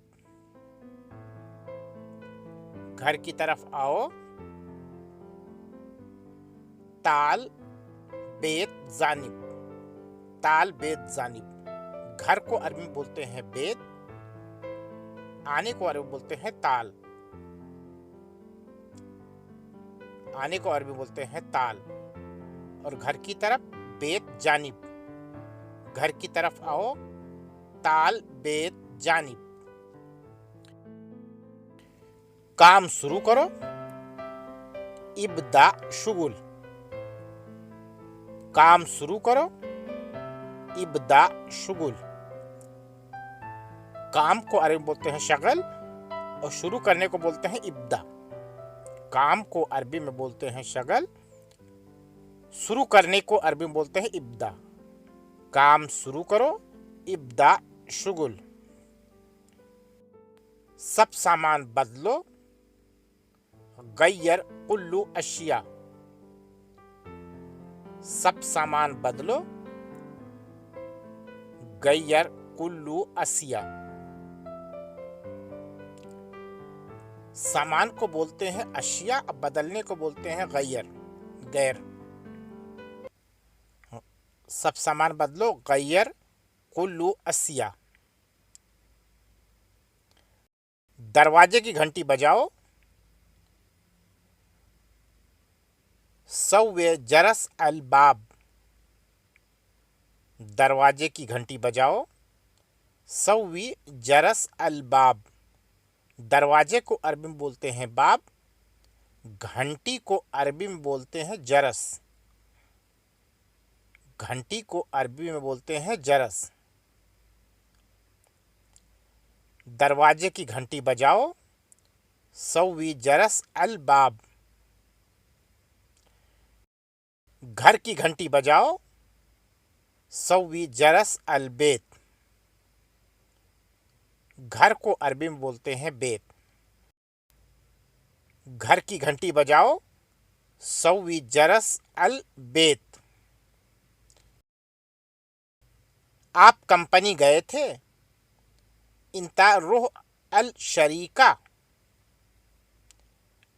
घर की तरफ आओ, ताल बेत जानिब, ताल बेत जानिब। घर को अरबी में बोलते हैं बेत, आने को अरबी में बोलते हैं ताल, आने को अरबी में बोलते हैं ताल। और घर की तरफ बेत जानिब, घर की तरफ आओ, ताल बेत जानिब। काम शुरू करो, इब्दा शुगुल, काम शुरू करो, इब्दा शुगुल। काम को अरबी में बोलते हैं शगल और शुरू करने को बोलते हैं इब्दा। काम को अरबी में बोलते हैं शगल, शुरू करने को अरबी में बोलते हैं इब्दा। काम शुरू करो, इब्दा शुगुल। सब सामान बदलो, गैयर कुल्लू अशिया, सब सामान बदलो, गैयर कुल्लू असिया। सामान को बोलते हैं अशिया, बदलने को बोलते हैं गैयर, गैर। सब सामान बदलो, गैयर कुल्लू असिया। दरवाजे की घंटी बजाओ, सव्वे जरस अल बाब, दरवाजे की घंटी बजाओ, सव्वी जरस अल बाब। दरवाजे को अरबी में बोलते हैं बाब, घंटी को अरबी में बोलते हैं जरस, घंटी को अरबी में बोलते हैं जरस। दरवाजे की घंटी बजाओ, सव्वी जरस अल बाब। घर की घंटी बजाओ, सव्वी जरस अल बेत। घर को अरबी में बोलते हैं बेत। घर की घंटी बजाओ, सव्वी जरस अल बेत। आप कंपनी गए थे, इंता रूह अल शरीका।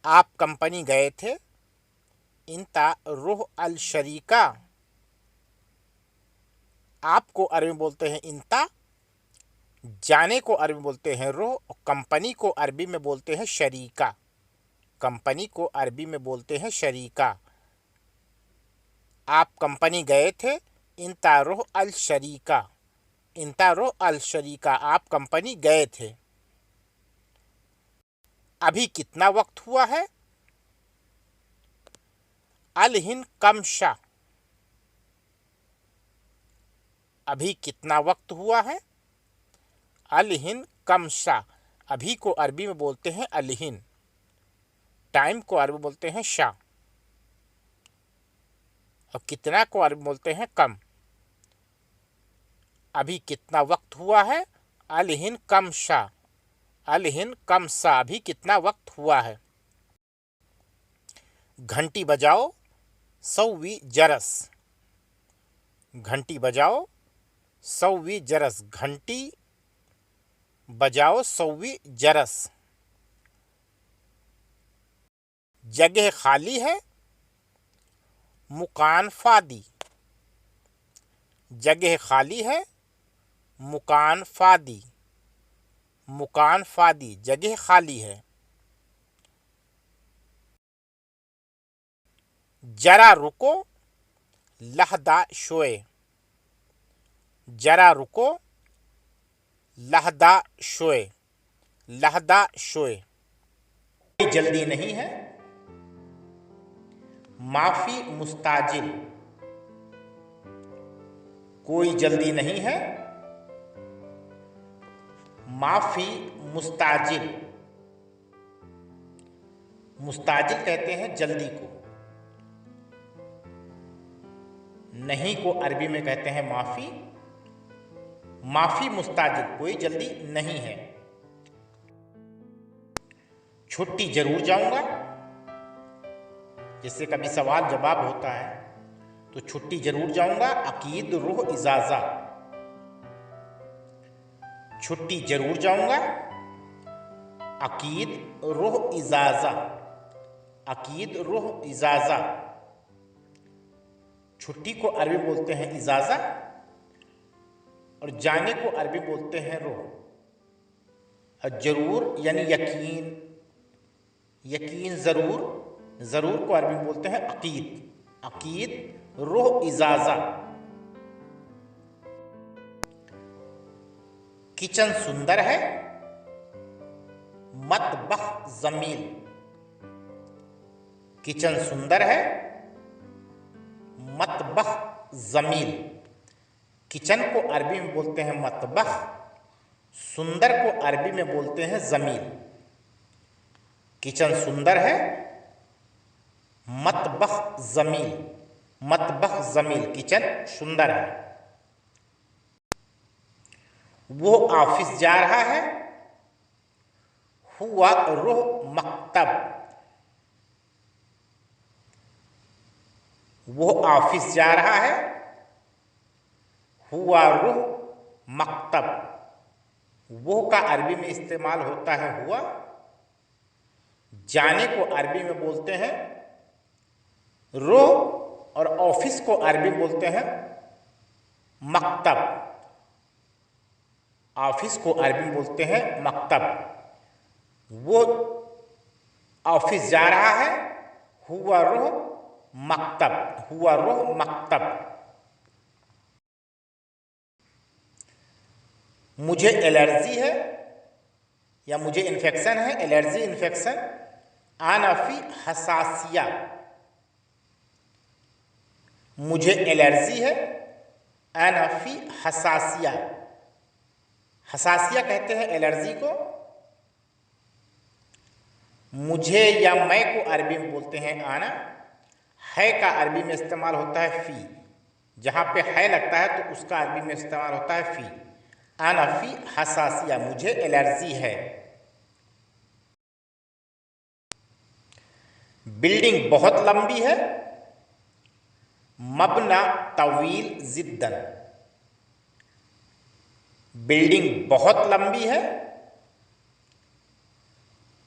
आप कंपनी गए थे, इंता रूह अल शरीका। आपको अरबी में बोलते हैं इंता, जाने को अरबी में बोलते हैं रूह, और कंपनी को अरबी में बोलते हैं शरीका, कंपनी को अरबी में बोलते हैं शरीका। आप कंपनी गए थे, इंता रूह अल शरीका, इंता रूह अल शरीका, आप कंपनी गए थे। अभी कितना वक्त हुआ है, अल हिन कम शा, अभी कितना वक्त हुआ है, अल हिन कम शा। अभी को अरबी में बोलते हैं अल हिन, टाइम को अरबी बोलते हैं शा, और कितना को अरबी बोलते हैं कम। अभी कितना वक्त हुआ है, अल हिन कम शा, अल हिन कम सा, अभी कितना वक्त हुआ है। घंटी बजाओ, सव्वी जरस, घंटी बजाओ, सव्वी जरस, घंटी बजाओ, सव्वी जरस। जगह खाली है, मुकान फादी, जगह खाली है, मुकान फादी, मुकान फादी, जगह खाली है। जरा रुको, लहदा शोए, जरा रुको, लहदा शोए, लहदा शोए। कोई जल्दी नहीं है, माफी मुस्ताजिल, कोई जल्दी नहीं है, माफी मुस्ताजिल। मुस्ताजिल कहते हैं जल्दी को, नहीं को अरबी में कहते हैं माफी, माफी मुस्ताजिल, कोई जल्दी नहीं है। छुट्टी जरूर जाऊंगा, जैसे कभी सवाल जवाब होता है तो छुट्टी जरूर जाऊंगा। अकीद रूह इजाजा, छुट्टी जरूर जाऊंगा। अकीद रूह इजाजा, अकीद रूह इजाजा। छुट्टी को अरबी बोलते हैं इजाजा और जाने को अरबी बोलते हैं रूह। और जरूर यानी यकीन, यकीन जरूर, जरूर को अरबी बोलते हैं अकीद, अकीद रूह इजाजा। किचन सुंदर है, मतबख जमील, किचन सुंदर है, मतबख जमील। किचन को अरबी में बोलते हैं मतबख, सुंदर को अरबी में बोलते हैं जमील। किचन सुंदर है, मतबख जमील, मतबख जमील, किचन सुंदर है। वो ऑफिस जा रहा है, हुआ रुह मकतब, वो ऑफिस जा रहा है, हुआ रुह मकतब। वो का अरबी में इस्तेमाल होता है हुआ। जाने को अरबी में बोलते हैं रुह और ऑफिस को अरबी बोलते हैं मकतब, ऑफिस को अरबी बोलते हैं मकतब। वो ऑफिस जा रहा है, हुआ रुह मकतब, हुआ रुह मकतब। मुझे एलर्जी है या मुझे इन्फेक्शन है, एलर्जी इन्फेक्शन। आना फी हसासिया, मुझे एलर्जी है। आना फी हसासिया, हसासिया कहते हैं एलर्जी को। मुझे या मैं को अरबी में बोलते हैं आना। है का अरबी में इस्तेमाल होता है फी, जहां पे है लगता है तो उसका अरबी में इस्तेमाल होता है फी। आना फी हसासिया, मुझे एलर्जी है। बिल्डिंग बहुत लंबी है, मबना तवील जिद्दन, बिल्डिंग बहुत लंबी है,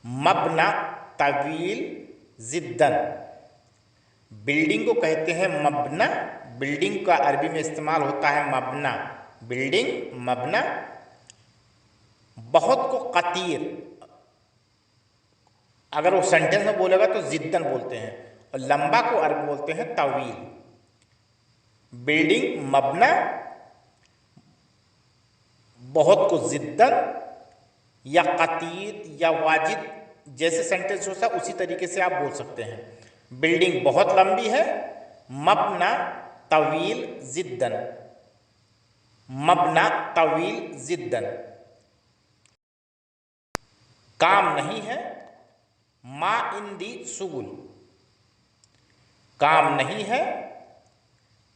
मबना तवील जिद्दन। बिल्डिंग को कहते हैं मबना, बिल्डिंग का अरबी में इस्तेमाल होता है मबना, बिल्डिंग मबना। बहुत को कतीर, अगर वो सेंटेंस में बोलेगा तो जिद्दन बोलते हैं, और लंबा को अरबी बोलते हैं तवील। बिल्डिंग मबना, बहुत को जिद्दन या कतीर या वाजिद जैसे सेंटेंस होता है उसी तरीके से आप बोल सकते हैं। बिल्डिंग बहुत लंबी है, मबना तवील जिद्दन, मबना तवील जिद्दन। काम नहीं है, मा इंदी सुगुल, काम नहीं है,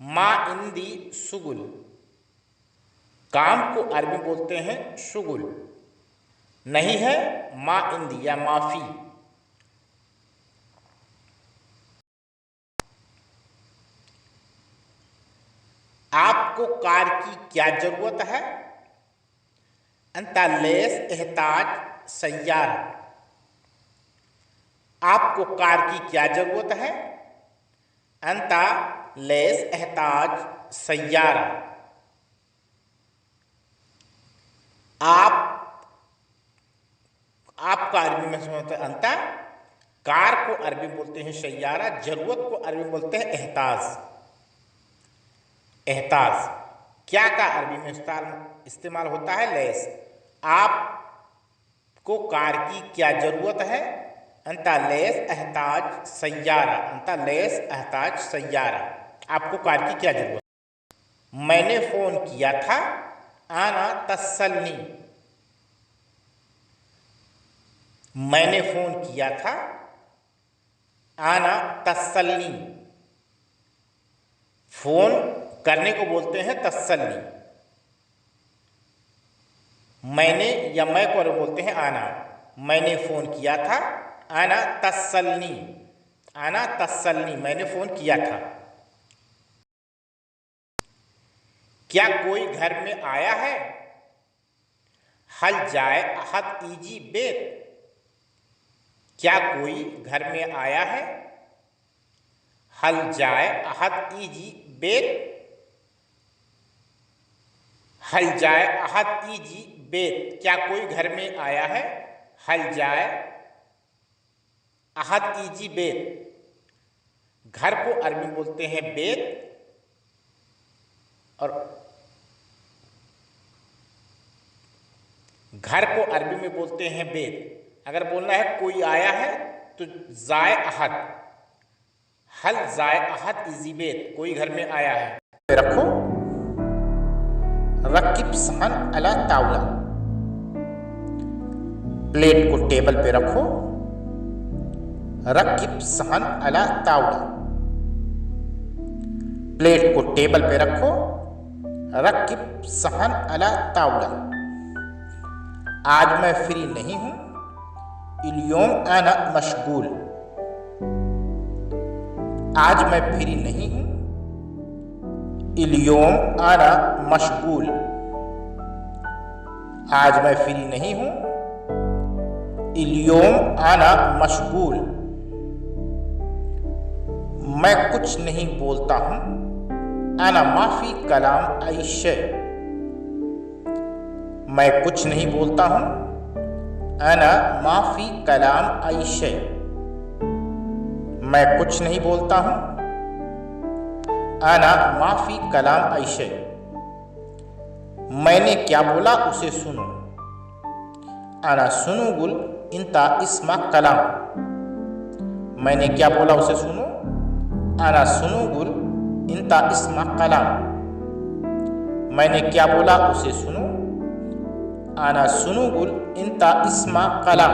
मा इंदी सुगुल। काम को अरबी बोलते हैं शुगुल। नहीं है, मा इंदी या माफी। आपको कार की क्या जरूरत है? अंता लेस एहताज सैयारा, आपको कार की क्या जरूरत है? अंता लेस एहताज सैयारा, आपका अरबी में होता है अंता। कार को अरबी बोलते हैं सैयारा, जरूरत को अरबी बोलते हैं एहताज, एहताज। क्या का अरबी में इस्तेमाल होता है लेस। आपको कार की क्या जरूरत है? अंता लेस एहताज सैयारा, अंता लेस एहताज सैयारा, आपको कार की क्या जरूरत है? मैंने फोन किया था, आना तसल्नी, मैंने फोन किया था, आना तसल्नी। फोन करने को बोलते हैं तसल्ली। मैंने या मैं को बोलते हैं आना। मैंने फ़ोन किया था, आना तस्सलनी, आना तस्सलनी, मैंने फ़ोन किया था। क्या कोई घर में आया है? हल जाए अहद ईजी बेत, क्या कोई घर में आया है? हल जाए अहद ईजी बेत, हल जाए अहद ईजी बेत, क्या कोई घर में आया है? हल जाए अहद ईजी बेत। घर को अरबी में बोलते हैं बेत, और घर को अरबी में बोलते हैं बेत। अगर बोलना है कोई आया है तो जाए अहद, हल जाए अहद इजी बेत, कोई घर में आया है। रखो, रकिब सहन अला ताउला, प्लेट को टेबल पे रखो। रकिब सहन अला ताउला, प्लेट को टेबल पे रखो। रकिब सहन अला ताउला, आज मैं फ्री नहीं हूं। इल्योम आना मशगूल, आज मैं फ्री नहीं हूं। इल्योम आना मशगूल, आज मैं फ्री नहीं हूं। इल्योम आना मशगूल, मैं कुछ नहीं बोलता हूं। आना माफी कलाम आइशे, मैं कुछ नहीं बोलता हूं। आना माफी कलाम आइशे, मैं कुछ नहीं बोलता हूं। आना माफी कलाम आइशे, मैंने क्या बोला उसे सुनो। आना सुनुगुल इंता इस्मा कलाम, मैंने क्या बोला उसे सुनो। आना सुनुगुल इंता इस्मा कलाम, मैंने क्या बोला उसे सुनो। आना सुनुगुल इंता इस्मा कलाम,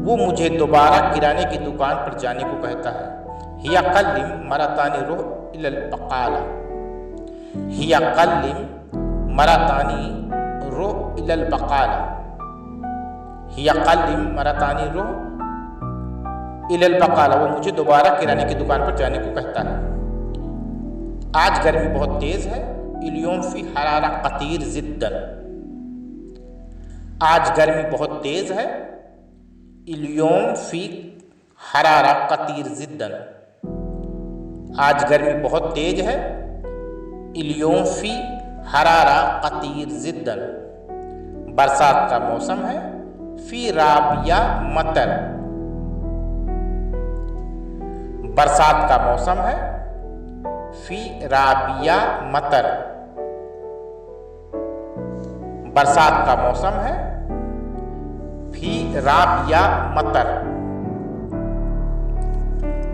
वो मुझे दोबारा किराने की दुकान पर जाने को कहता है। हिया कल्लिम मरातानी रोह इलल बकाला, हिया कल्लिम मरातानी रोह इलल बकाला, हिया कल्लिम मरातानी रोह इलल बकाला, वो मुझे दोबारा किराने की दुकान पर जाने को कहता है। आज गर्मी बहुत तेज है। इल्योम फी हरारा कतीर जिद्दन, आज गर्मी बहुत तेज है। इल्योम फी हरारा कतीर जिद्दन, आज गर्मी बहुत तेज है। इल्योम फी हरारा कतीर जिद्दन, बरसात का मौसम है। फी राबिया मतर, बरसात का मौसम है। फी राबिया मतर, बरसात का मौसम है। फी राबिया मतर,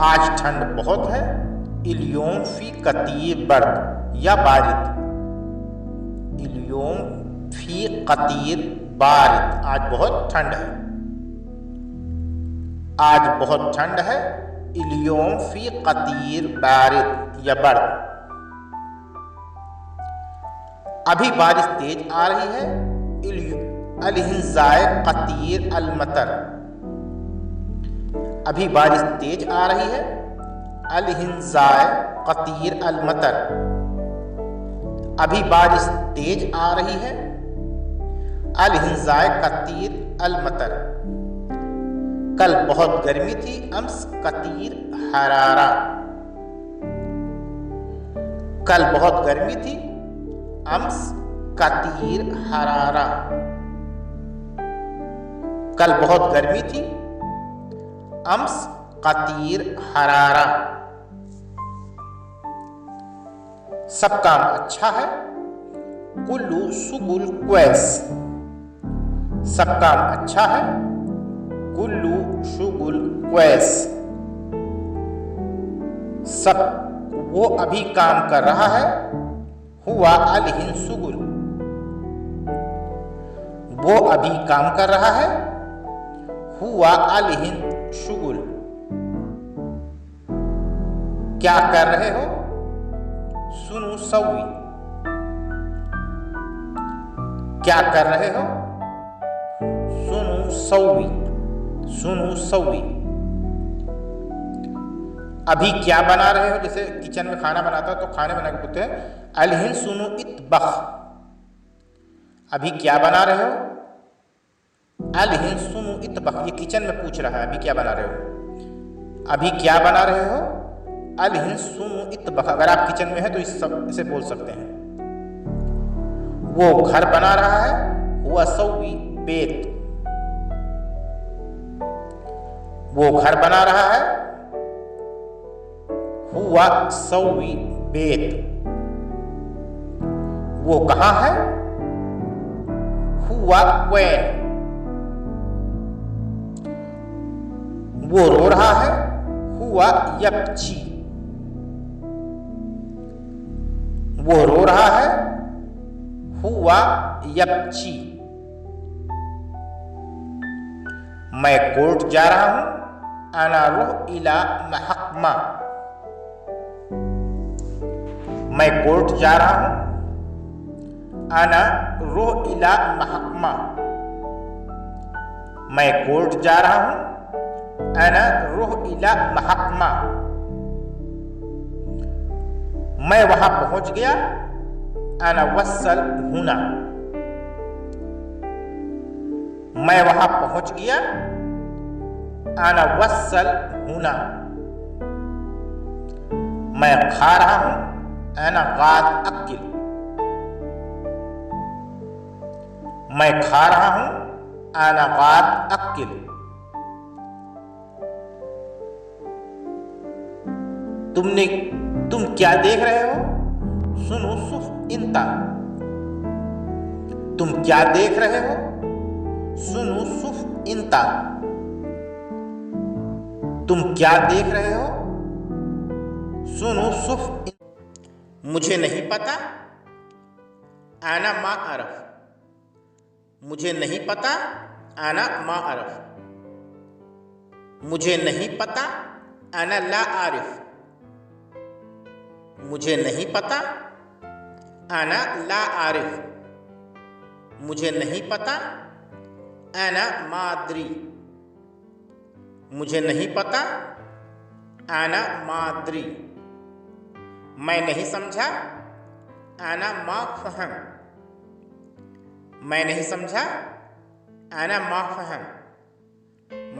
आज ठंड बहुत है। इल्योम फी कतीर बर्द या बारिद, इल्योम फी कतीर बारिद, आज बहुत ठंड है। आज बहुत ठंड है। इल्योम फी कतीर बारिद या बर्द, अभी बारिश तेज आ रही है। अलहिंजाए कतीर अलमतर, अभी बारिश तेज आ रही है। अलहिंजाए कतीर अलमतर, अभी बारिश तेज आ रही है। अलहिंजाए कतीर अलमतर, कल बहुत गर्मी थी। अम्स कतीर हरारा, कल बहुत गर्मी थी। अम्स कतीर हरारा, कल बहुत गर्मी थी। अम्स कतीर हरारा, सब काम अच्छा है। कुल्लू सुगुल क्वैस, सब काम अच्छा है। कुल्लू शुगुल क्वैस, सब वो अभी काम कर रहा है। हुआ अलहिन सुगुल, वो अभी काम कर रहा है। हुआ अलहिन शुगुल, क्या कर रहे हो। सुनु सवी, क्या कर रहे हो? सुनु सौवी, सुनु सौवी। अभी क्या बना रहे हो? जैसे किचन में खाना बनाता है तो खाने बना के बोलते हैं अलहिन सुनु इतबख। अभी क्या बना रहे हो? अलहिन सुनु इतबख। ये किचन में पूछ रहा है अभी क्या बना रहे हो। अभी क्या बना रहे हो? अलहिन सुनु इतबख। अगर आप किचन में है तो इसे बोल सकते हैं। वो घर बना रहा है, हुआ सौवी बेत। वो घर बना रहा है, हुआ सौवी बेत। वो कहाँ है? हुआ वैन। वो रो रहा है, हुआ यबची। वो रो रहा है, हुआ यबची। मैं कोर्ट जा रहा हूं, अना रुह इला महकमा। मैं कोर्ट जा रहा हूं, अना रुह इला महकमा। मैं कोर्ट जा रहा हूं, अना रुह इला महकमा। मैं वहां पहुंच गया, अना वसल हुना। मैं वहां पहुंच गया, अना वसल हुना। मैं खा रहा हूं, अना गाद अकिल। मैं खा रहा हूं, अना गाद अकिल। तुम क्या देख रहे हो? सुनो सुफ इंता। तुम क्या देख रहे हो? सुनो सुफ इंता। तुम क्या देख रहे हो? सुनो सुफ। मुझे नहीं पता, आना मा अरफ। मुझे नहीं पता, आना मा अरफ। मुझे नहीं पता, आना ला आरिफ। मुझे नहीं पता, आना ला आरिफ। मुझे नहीं पता, आना मादरी। मुझे नहीं पता, आना मादरी। मैं नहीं समझा, आना मा फहम। मैं नहीं समझा, आना मा फहम।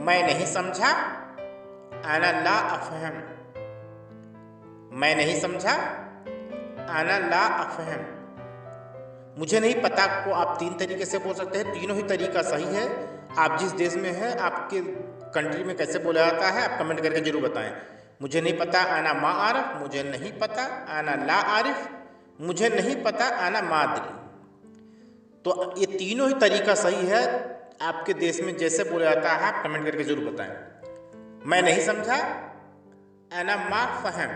मैं नहीं समझा, आना ला अफहम। मैं नहीं समझा, आना ला अफहम। मुझे नहीं पता को आप तीन तरीके से बोल सकते हैं, तीनों ही तरीका सही है। आप जिस देश में हैं, आपके कंट्री में कैसे बोला जाता है, आप कमेंट करके जरूर बताएं। मुझे नहीं पता, आना मा आरिफ। मुझे नहीं पता, आना ला आरिफ। मुझे नहीं पता, आना मादरी। तो ये तीनों ही तरीका सही है। आपके देश में जैसे बोला जाता है, आप कमेंट करके जरूर बताएं। मैं नहीं समझा, आना मा फहम।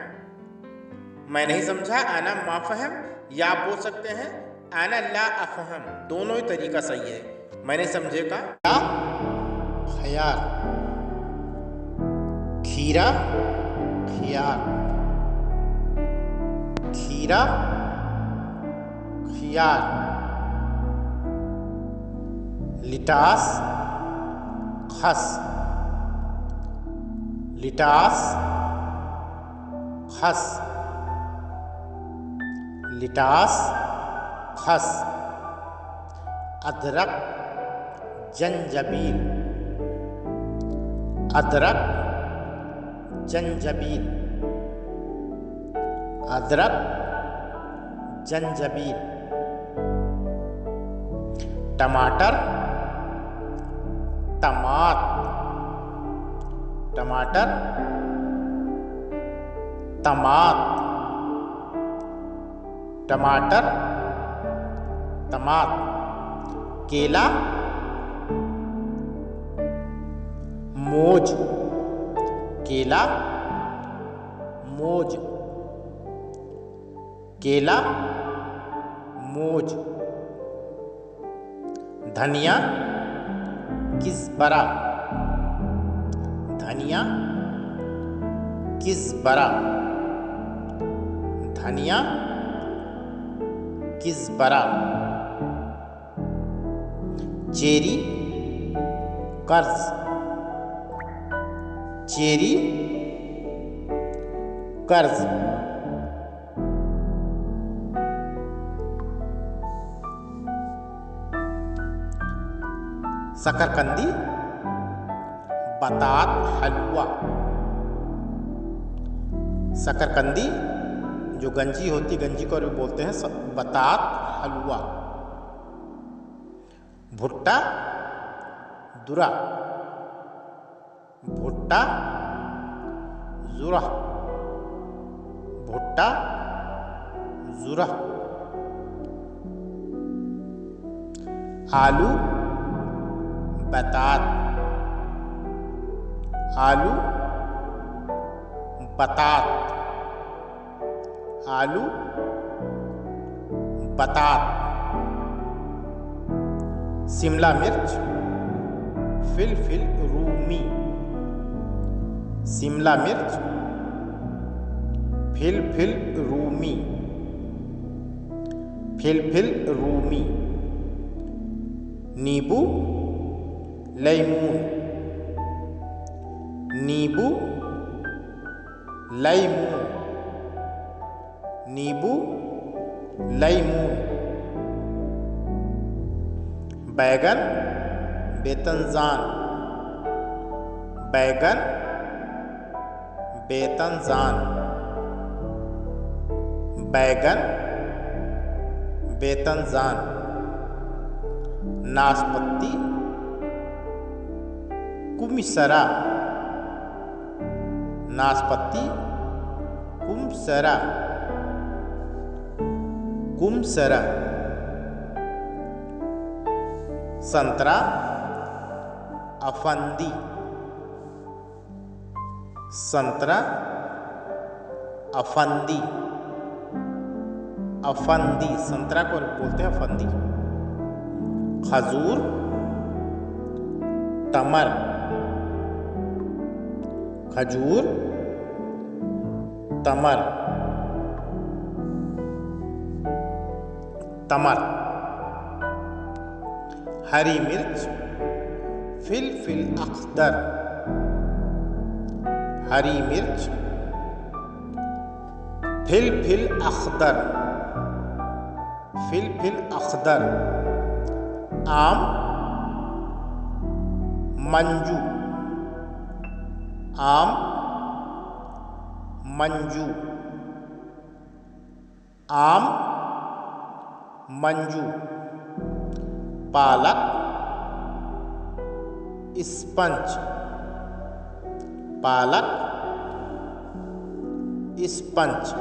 मैं नहीं समझा, आना मा फहम। या आप बोल सकते हैं आना ला अफहम। दोनों ही तरीका सही है। मैं नहीं समझे का खयार, खीरा खियार, खीरा खियार। लिटास खस, लिटास खस, लिटास खस। अदरक जंजबील, अदरक जंजबील, अदरक जंजबील। टमाटर टमाट, टमाटर टमाट, टमाटर टमाट। केला मोज, केला मोज, केला मोज। धनिया किस्बरा, धनिया किस्बरा, धनिया किस्बरा। चेरी कर्ज, चेरी कर्ज। शकरकंदी बतात हलवा, शकरकंदी जो गंजी होती, गंजी को भी बोलते हैं बतात हलवा। भुट्टा दुरा, भुट्टा जुरा, भुट्टा जुरा। आलू बतात, आलू बतात, आलू बतात। शिमला मिर्च फिलफिल रूमी, शिमला मिर्च फिलफिल रूमी, फिलफिल रूमी। नींबू लेमून, नींबू लेमून, नींबू लेमून। बैगन बेतनजान, बैगन बेतनजान, बैगन बेतनजान। नाशपाती कुमसरा, नाशपाती कुमसरा, कुमसरा। संतरा अफंदी, संतरा अफंदी, अफंदी। संतरा को बोलते हैं अफंदी। खजूर तमर, खजूर तमर, तमर। हरी मिर्च फिलफिल अख्तर, हरी मिर्च फिलफिल अख्तर, फिलफिल अख्तर। आम मंजू, आम मंजू, आम मंजू। पालक स्पंज, पालक स्पंज,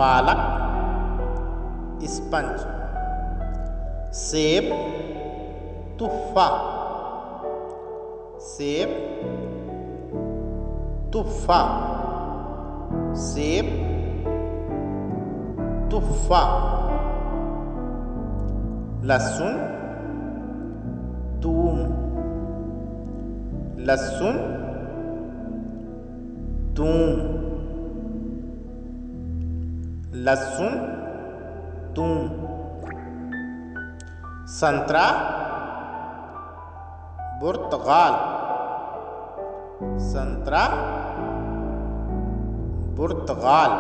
पालक स्पंज। सेब तुफ़ा, सेब तुफ़ा, सेब तुफ़ा। लहसुन तूम, लहसुन तूम, लहसुन तूम। संतरा पुर्तगाल, संतरा पुर्तगाल,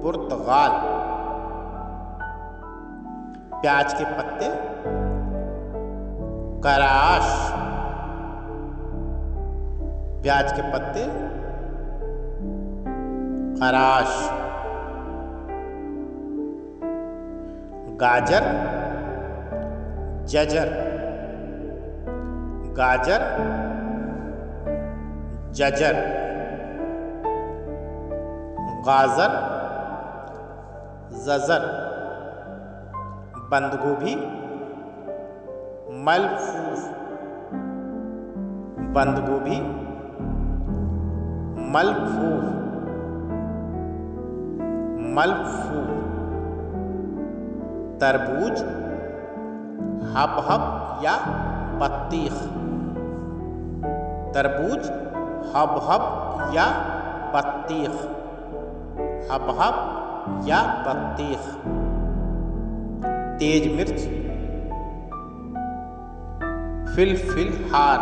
पुर्तगाल। प्याज के पत्ते कराश, प्याज के पत्ते कराश। गाजर जजर, गाजर जजर। गाजर जजर। बंद गोभी मलफूफ, बंद गोभी मलफूफ, मलफूफ। तरबूज हबहब या बत्तीख, तरबूज हबहब या बत्तीख, हबहब या बत्तीख। तेज मिर्च, फिलहार,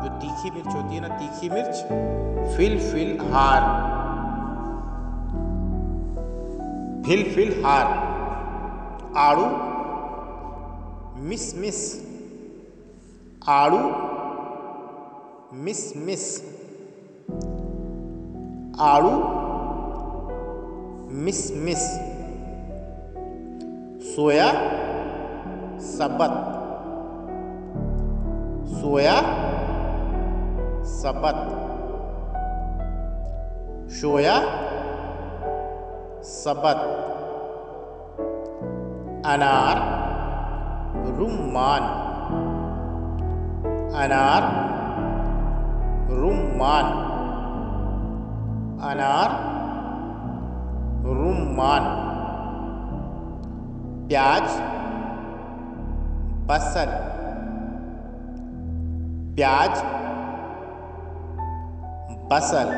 जो तीखी मिर्च होती है ना, तीखी मिर्च, फिलहार, फिलहार। आड़ू, मिस, आड़ू, मिस, आड़ू, मिस। सोया सबत, सोया सबत, सोया सबत। अनार, रुम्मान, अनार, रुम्मान, अनार, रुम्मान। प्याज, बसल, प्याज, बसल,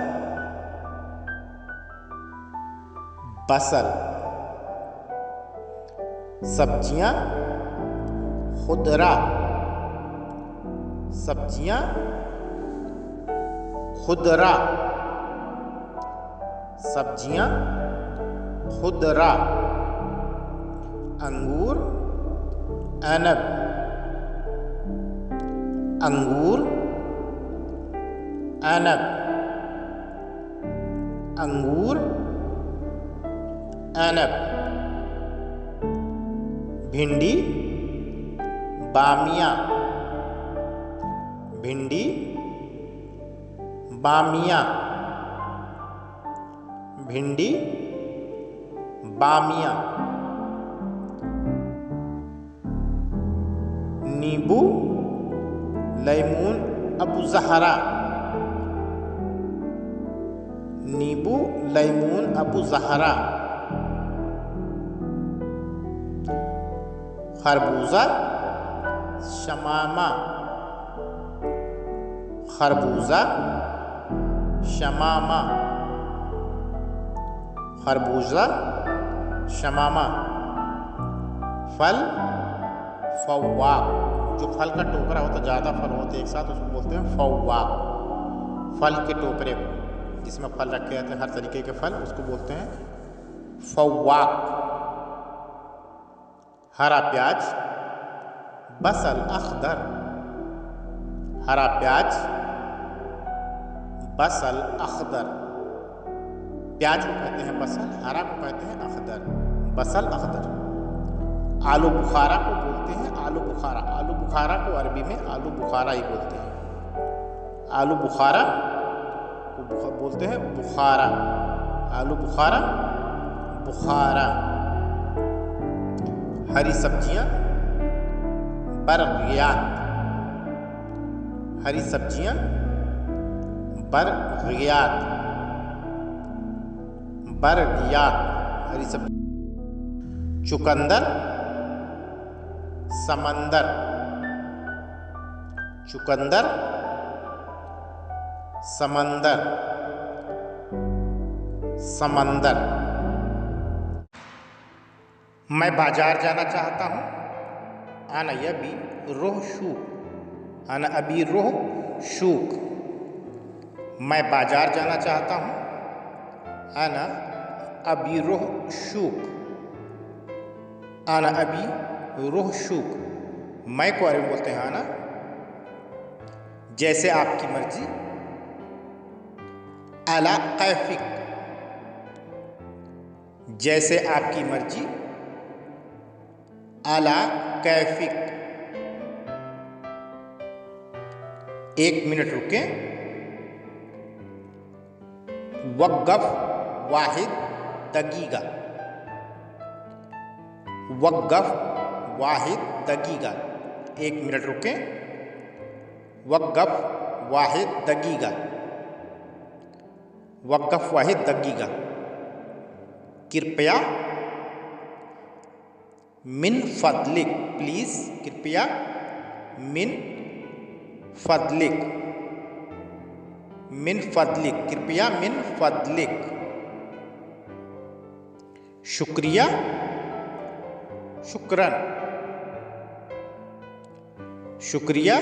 बसल। सब्जियां, खुदरा, सब्जियां, खुदरा, सब्जियां, खुदरा। अंगूर, अनब, अंगूर, अनब, अंगूर, अनब। भिंडी, बामिया, भिंडी, बामिया, भिंडी, बामिया। नींबू, लैमून, अबू ज़हरा, नींबू, लैमून, अबू ज़हरा। खरबूजा, शमामा, खरबूजा, शमामा, खरबूजा, शमामा। फल, फव्वाक, जो फल का टोकरा होता है, ज़्यादा फल होते हैं एक साथ, उसको बोलते हैं फव्वाक। फल के टोकरे को, जिसमें फल रखे जाते हैं, हर तरीके के फल, उसको बोलते हैं फव्वाक। हरा प्याज, बसल अख्दर, हरा प्याज, बसल अख्दर। प्याज को कहते हैं बसल, हरा को कहते हैं अख्दर, बसल अख्दर। आलू बुखारा को बोलते हैं आलू बुखारा, आलू बुखारा को अरबी में आलू बुखारा ही बोलते हैं। आलू बुखारा को बोलते हैं बुखारा, आलू बुखारा, बुखारा। हरी सब्जियां, बरगियात, हरी सब्जियां, बरगियात, बरगियात, हरी सब्जी। चुकंदर, समंदर, चुकंदर, समंदर, समंदर। मैं बाजार जाना चाहता हूँ। आना यबी रोह शूक, आना अबी रोह शूक। मैं बाजार जाना चाहता हूँ। आना अबी रोह शूक, आना अबी रोह शूक। मैं को अरबी बोलते हैं आना। जैसे आपकी मर्जी, अला कैफिक, जैसे आपकी मर्जी, अला कैफिक। 1 मिनट रुकें। वक़्फ़ वाहिद दकीका, वक़्फ़ वाहिद दकीका। 1 मिनट रुकें। वक़्फ़ वाहिद दकीका, वक़्फ़ वाहिद दकीका। कृपया, मिन फदलिक, प्लीज़, कृपया, मिन फदलिक, मिन फदलिक, कृपया, मिन फदलिक। शुक्रिया, शुक्रन, शुक्रिया,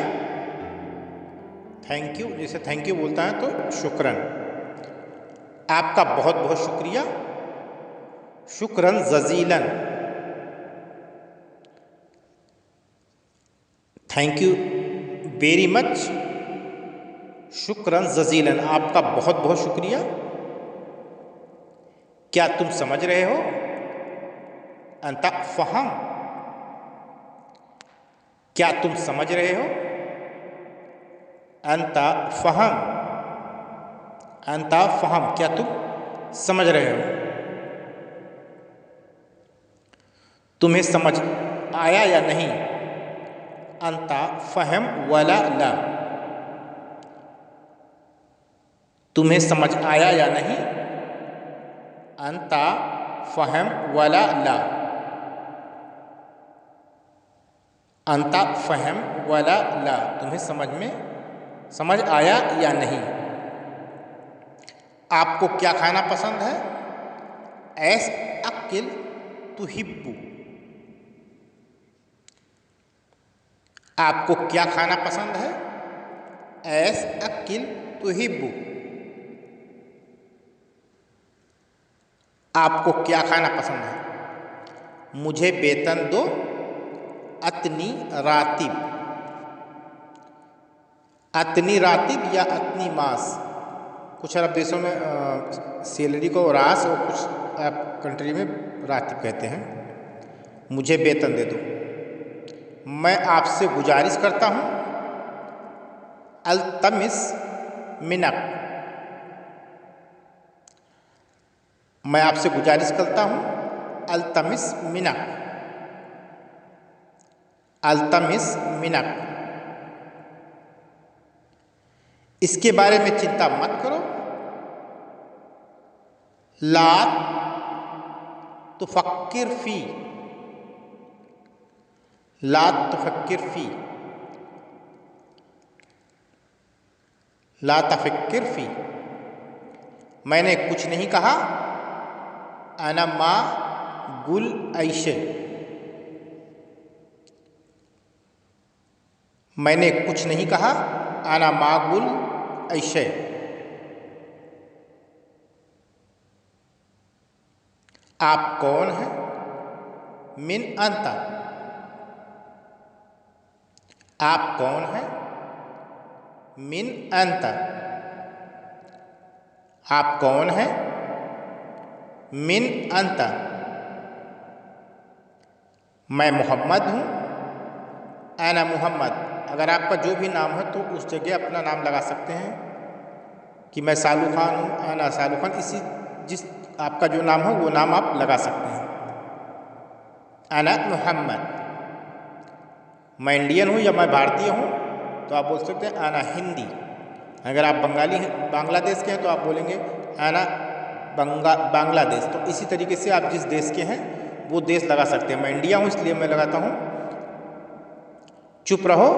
थैंक यू, जैसे थैंक यू बोलता है तो शुक्रन। आपका बहुत बहुत शुक्रिया, शुक्रन जजीलन, थैंक यू वेरी मच, शुक्रन जजीलन, आपका बहुत बहुत शुक्रिया। क्या तुम समझ रहे हो? अंता फहम, क्या तुम समझ रहे हो? अंता फहम, अंता फहम, क्या तुम समझ रहे हो? तुम्हें समझ आया या नहीं? अंता फहम वला ला, तुम्हें समझ आया या नहीं? अंता फहम वला ला, अंता फहम वला ला, तुम्हें समझ आया या नहीं? आपको क्या खाना पसंद है? ऐस अकिल तुहिब्बु, आपको क्या खाना पसंद है? ऐस अकिल तुहिब्बु, आपको क्या खाना पसंद है? मुझे वेतन दो, अतनी रातिब, अतनी रातिब या अतनी मास, कुछ अरब देशों में सैलरी को रास और कुछ कंट्री में रातिब कहते हैं। मुझे वेतन दे दो। मैं आपसे गुजारिश करता हूँ, अल्तमिस मिनक, मैं आपसे गुजारिश करता हूँ, अल्तमिस मिनक, अल्तमिस मिनक, इसके बारे में चिंता मत करो, ला तुफक्किर फी, ला तुफक्किर फी, ला तफक्किर फी, मैंने कुछ नहीं कहा, अना मा गुल ऐशे, मैंने कुछ नहीं कहा, अना मा गुल ऐशे, आप कौन हैं? मिन अंता, आप कौन हैं? मिन अंता, आप कौन हैं? मिन अंता, मैं मोहम्मद हूँ, अना मोहम्मद, अगर आपका जो भी नाम है तो उस जगह अपना नाम लगा सकते हैं कि मैं सालू खान हूँ, अना सालू खान, इसी जिस आपका जो नाम है वो नाम आप लगा सकते हैं। अना मोहम्मद, मैं इंडियन हूँ या मैं भारतीय हूँ तो आप बोल सकते हैं अना हिंदी, अगर आप बंगाली हैं, बांग्लादेश के हैं तो आप बोलेंगे अना बांग्लादेश। तो इसी तरीके से आप जिस देश के हैं वो देश लगा सकते हैं। मैं इंडिया हूँ इसलिए मैं लगाता हूँ चुप रहो,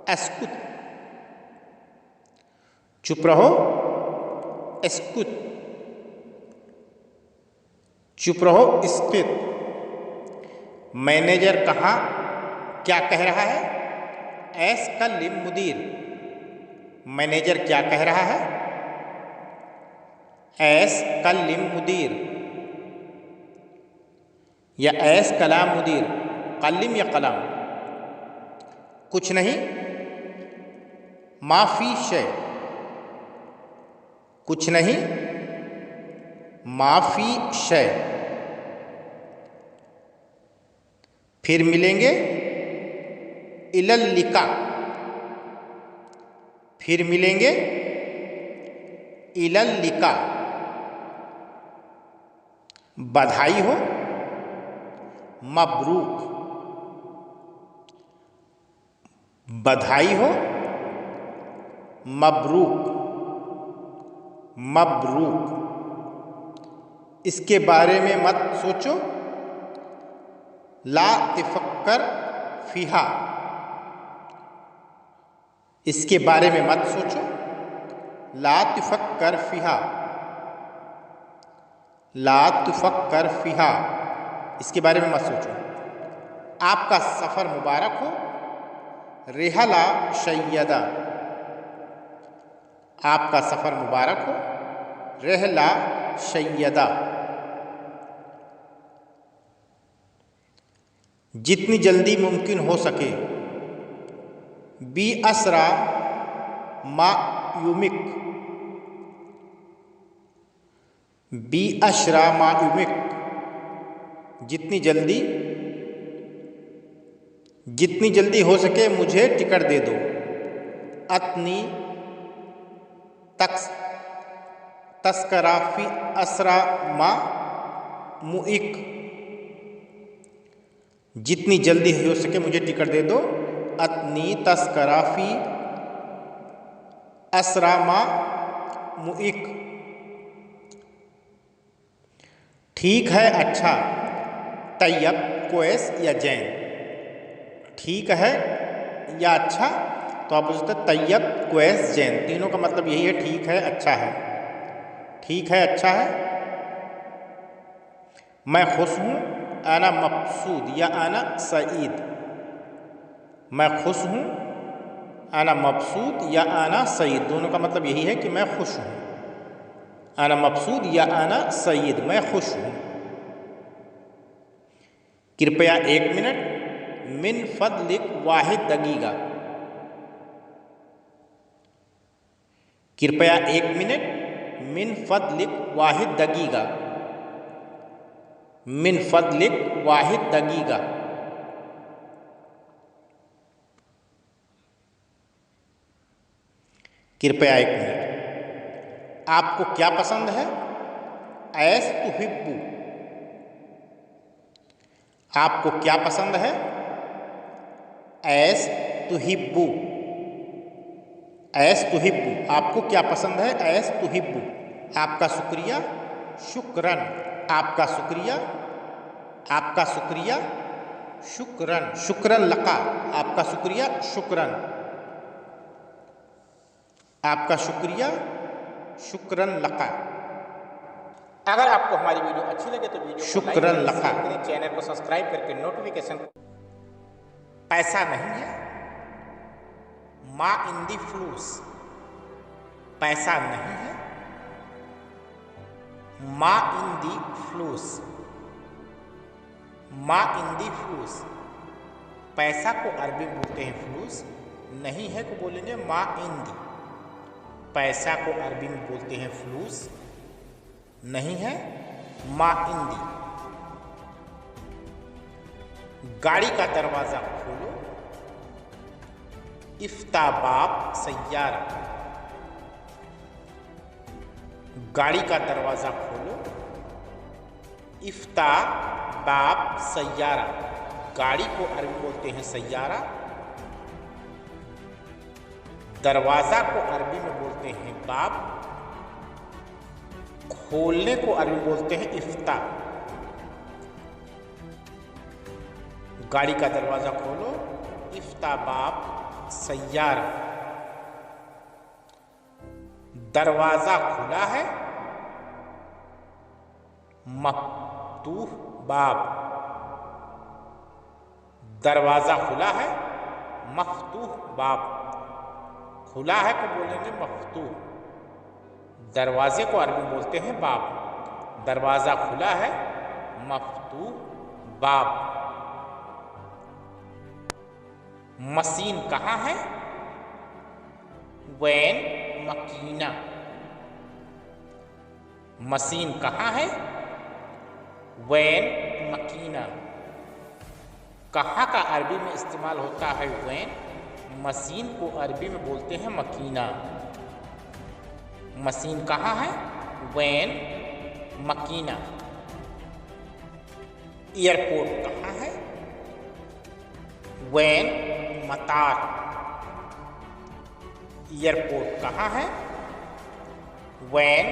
एस्कुत, चुप रहो, एस्कुत, चुप रहो, स्थित। मैनेजर कहाँ क्या कह रहा है? ऐस कल्लिम मुदीर, मैनेजर क्या कह रहा है? ऐस कल्लिम मुदीर या ऐस कलाम मुदीर, कल्लिम या कलाम, कुछ नहीं, माफी शय, कुछ नहीं, माफी शय, फिर मिलेंगे, इलल लिका, फिर मिलेंगे, इलल लिका, बधाई हो, मबरूक, बधाई हो, मबरूक, मबरूक, इसके बारे में मत सोचो, ला तिफक्कर फीहा, इसके बारे में मत सोचो, ला तुफक्कर फीहा, ला तुफक्कर फीहा, इसके बारे में मत सोचो। आपका सफ़र मुबारक हो, रेहला शय्यदा। आपका सफ़र मुबारक हो, रेहला शय्यदा। जितनी जल्दी मुमकिन हो सके, बी असरा मा युमिक। बी अशरा मा युमिक, जितनी जल्दी हो सके मुझे टिकट दे दो। अतनी तस्कराफी असरा मा मुइक। जितनी जल्दी हो सके मुझे टिकट दे दो। अतनी तस्कराफी असरा मा मुइक। ठीक है, अच्छा, तैयब, कोयस या जैन। ठीक है या अच्छा, तो आप बोलते हैं तैयब, कोयस, जैन। तीनों का मतलब यही है, ठीक है, अच्छा है। ठीक है, अच्छा है। मैं खुश हूँ, आना मकसूद या आना सईद। मैं खुश हूँ, आना मकसूद या आना सईद, दोनों का मतलब यही है कि मैं खुश हूँ। आना मकसूद या आना सईद, मैं खुश हूँ। कृपया 1 मिनट, मिन फदलिक वाहिद दगीगा। कृपया 1 मिनट, मिन फदलिक वाहिद दगीगा। मिन फदलिक वाहिद दगीगा। कृपया 1 मिनट। आपको क्या पसंद है? ऐस तुहिब्बु। आपको क्या पसंद है? ऐस तुहिब्बु। ऐस तुहिब्बु, आपको क्या पसंद है? ऐस तुहिब्बु। आपका शुक्रिया, शुक्रन। आपका शुक्रिया, आपका शुक्रिया, शुक्रन। शुक्रन लका, आपका शुक्रिया, शुक्रन। आपका शुक्रिया, शुक्रन लका। अगर आपको हमारी वीडियो अच्छी लगे तो वीडियो शुक्रन लका, चैनल को सब्सक्राइब करके नोटिफिकेशन। पैसा नहीं है, मा इन दी फ्लूस। पैसा नहीं है, मा इन दी फ्लूस। मा इन दी फ्लूस, पैसा को अरबी में बोलते हैं फ्लूस। नहीं है को बोलेंगे मा इन दी। पैसा को अरबी में बोलते हैं फ्लूस। नहीं है, मा इन दी। गाड़ी का दरवाजा खोलो, इफ्ताबाब सैयारा। गाड़ी का दरवाजा खोलो, इफ्ताबाब सैयारा। गाड़ी को अरबी बोलते हैं सैयारा। दरवाजा को अरबी में बोलते हैं बाब। खोलने को अरबी बोलते हैं इफ्ता। गाड़ी का दरवाजा खोलो, इफ्ताबाब सैयारा। दरवाजा खुला है, मफ्तूह बाब। दरवाजा खुला है, मफ्तूह बाब। खुला है को बोलेंगे मफ्तूह। दरवाजे को अरबी बोलते हैं बाब। दरवाजा खुला है, मफ्तूह बाब। मशीन कहाँ है? वैन मकीना। मशीन कहाँ है? वैन मकीना। कहाँ का अरबी में इस्तेमाल होता है वैन? मशीन को अरबी में बोलते हैं मकीना। मशीन कहाँ है? वैन मकीना। एयरपोर्ट कहाँ है? वैन मतार। एयरपोर्ट कहाँ है? वैन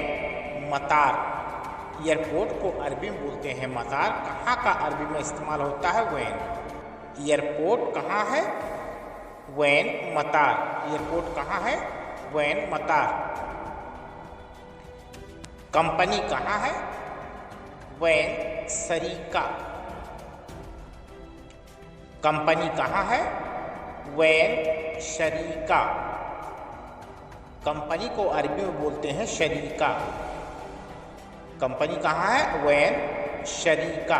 मतार। एयरपोर्ट को अरबी में बोलते हैं मतार। कहाँ का अरबी में इस्तेमाल होता है वैन? एयरपोर्ट कहाँ है? वैन मतार। एयरपोर्ट कहाँ है? वैन मतार। कंपनी कहाँ है? वैन सरीका। कंपनी कहाँ है? वैन शरीका। कंपनी को अरबी में बोलते हैं शरीका। कंपनी कहाँ है? वैन शरीका।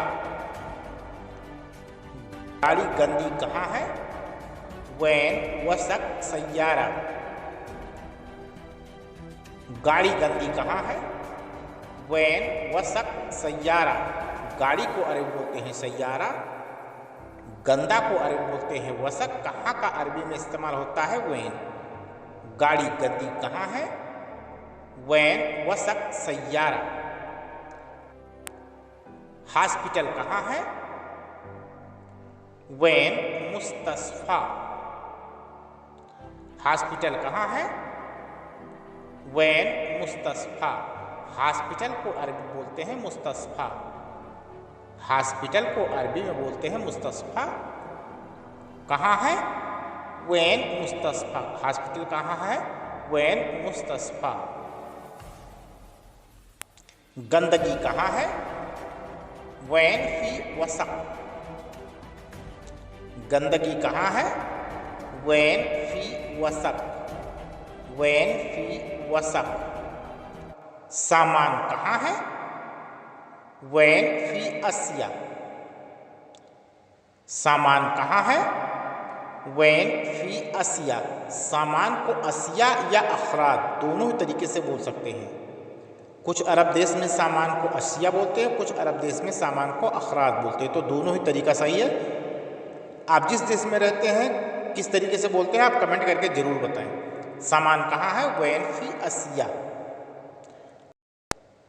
गाड़ी गंदी कहाँ है? वैन वसक सैयारा। गाड़ी गंदी कहाँ है? वैन वसक सैयारा। गाड़ी को अरबी बोलते हैं सैयारा, गंदा को अरबी बोलते हैं वसक। कहाँ का अरबी में इस्तेमाल होता है? वैन। गाड़ी गंदी कहाँ है? वैन वसक सैयारा। हॉस्पिटल कहाँ है? वैन मुस्तशफा। हॉस्पिटल कहाँ है? वैन मुस्तशफा। हॉस्पिटल को अरबी बोलते हैं मुस्तशफा। हॉस्पिटल को अरबी में बोलते हैं मुस्तशफा। कहाँ है? वैन मुस्तशफा। हॉस्पिटल कहाँ है? वैन मुस्तशफा। गंदगी कहाँ है? वैन फी वसक। गंदगी कहाँ है? वैन फी वसक। वैन फी वसक। सामान कहाँ है? वैन फी असिया। सामान कहाँ है? वैन फी असिया। सामान को असिया या अफराद दोनों ही तरीके से बोल सकते हैं। कुछ अरब देश में सामान को असिया बोलते हैं, कुछ अरब देश में सामान को अफराद बोलते हैं, तो दोनों ही तरीका सही है। आप जिस देश में रहते हैं किस तरीके से बोलते हैं आप कमेंट करके जरूर बताएं। सामान कहाँ है? वैन फी असिया।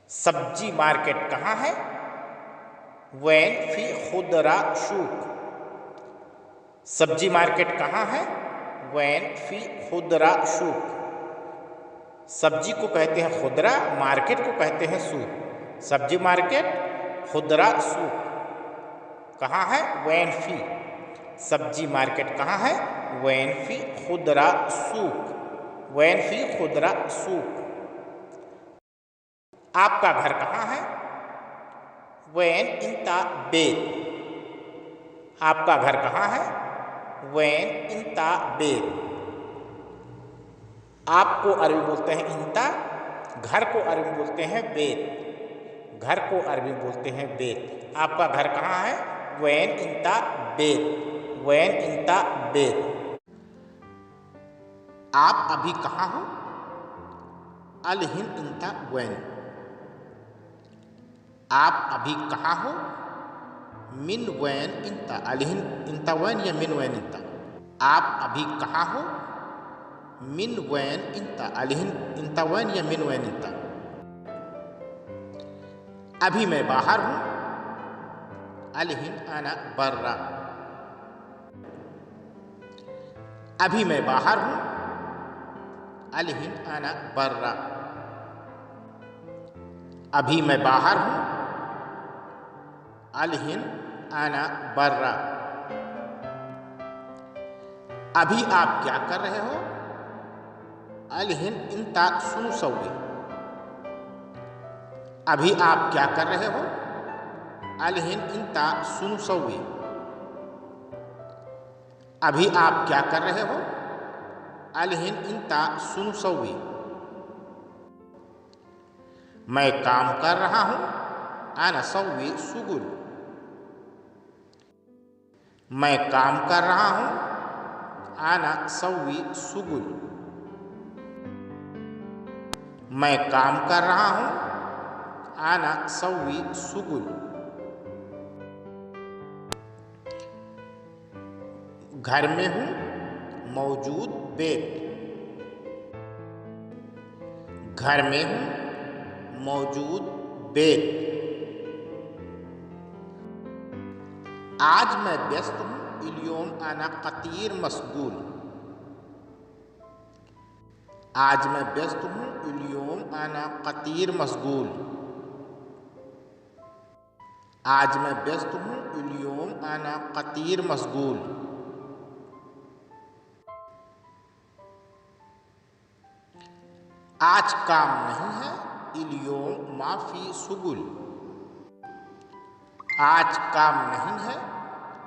सब्जी मार्केट कहाँ है? वैन फी खुदरा शूक। सब्जी मार्केट कहाँ है? वैन फी खुदरा शूक। सब्जी को कहते हैं खुदरा, मार्केट को कहते हैं सूक। सब्जी मार्केट, खुदरा सूक। कहाँ है? वैन फी। सब्जी मार्केट कहाँ है? वैन फी खुदरा सूक। वैन फी खुदरा सूक। आपका घर कहाँ है? वैन इंता बेत। आपका घर कहाँ है? वैन इंता बेत। आपको अरबी बोलते हैं इंता, घर को अरबी बोलते हैं बेत। घर को अरबी बोलते हैं बेत। आपका घर कहाँ है? वैन इंता बेत। वैन इंता बेत। आप अभी कहाँ हो? अलहिन इंता वैन। आप अभी कहाँ हो? मिन वैन इंता। अलहिन इंता वैन या मिन वैन इंता। आप अभी कहाँ हो? मिन वैन इंता। अलहिन इंता वैन या मिन वैन इंता। अभी मैं बाहर हूँ। अलहिन अना बर्रा। अभी मैं बाहर हूँ। अलहिन अना बर्रा। अभी मैं बाहर हूँ। अलहिन अना बर्रा। अभी आप क्या कर रहे हो? अलहिन इंता सुनु सौवी। अभी आप क्या कर रहे हो? अलहिन इंता सुनु सौवी। अभी आप क्या कर रहे हो? अलहिन इंता सुनु सौवी। मैं काम कर रहा हूँ। आना सौवी सुगुल। मैं काम कर रहा हूँ। आना सौवी सुगुल। मैं काम कर रहा हूँ। आना सौवी सुगुल। घर में हूँ, मौजूद बेत। घर में हूँ, मौजूद बेत। आज मैं व्यस्त हूँ। इल्योम आना कतीर मशगूल। आज मैं व्यस्त हूँ। इल्योम आना कतीर मशगूल। आज मैं व्यस्त हूँ। इल्योम आना कतीर मशगूल। आज काम नहीं है। इल्योम माफी सुगुल। आज काम नहीं है।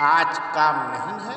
आज काम नहीं है.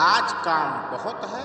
आज काम बहुत है.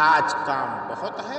आज काम बहुत है.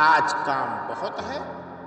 आज काम बहुत है.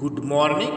Good morning.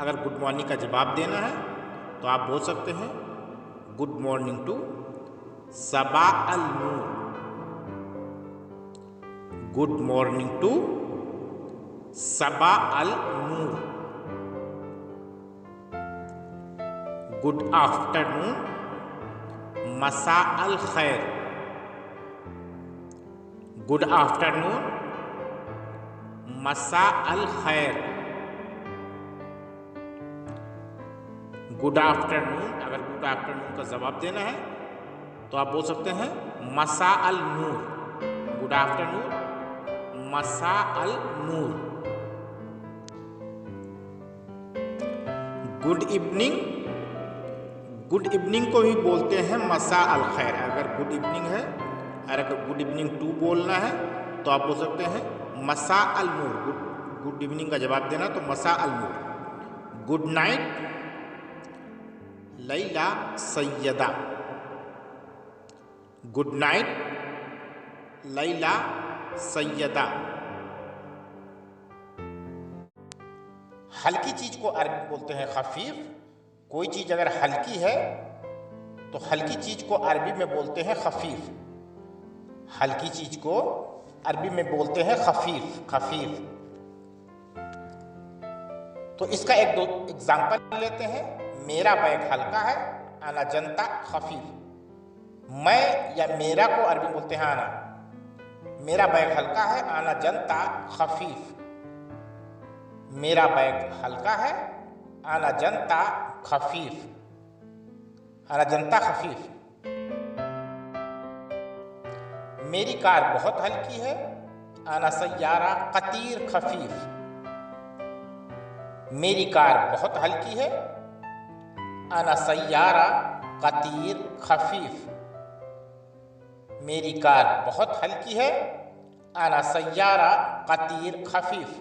अगर गुड मॉर्निंग का जवाब देना है तो आप बोल सकते हैं गुड मॉर्निंग टू सबा अल नूर. गुड मॉर्निंग टू सबा अल नूर. गुड आफ्टरनून मसा अल खैर. गुड आफ्टरनून मसा अल खैर. Good afternoon. अगर गुड आफ्टरनून का जवाब देना है तो आप बोल सकते हैं मसा अल नूर. गुड आफ्टरनून मसा अल नूर. Good evening. गुड इवनिंग को भी बोलते हैं मसा अल खैर. अगर गुड इवनिंग है और अगर गुड इवनिंग टू बोलना है तो आप बोल सकते हैं मसा अल नूर. गुड इवनिंग का जवाब देना तो मसा अल नूर. गुड नाइट लैला सैयदा. गुड नाइट लैला सैयदा. हल्की चीज को अरबी में बोलते हैं खफीफ. कोई चीज अगर हल्की है तो हल्की चीज को अरबी में बोलते हैं खफीफ. हल्की चीज को अरबी में बोलते हैं खफीफ. खफीफ. तो इसका एक दो एग्जाम्पल लेते हैं. मेरा बैग हल्का है. आना जनता खफीफ. मैं या मेरा को अरबी में बोलते हैं आना. मेरा बैग हल्का है. आना जनता खफीफ. मेरा बैग हल्का है. आना जनता खफीफ. आना जनता खफीफ. मेरी कार बहुत हल्की है. आना सय्यारा कतीर खफीफ. मेरी कार बहुत हल्की है. आना सय्यारा कतीर खफीफ. मेरी कार बहुत हल्की है. आना सय्यारा कतीर खफीफ.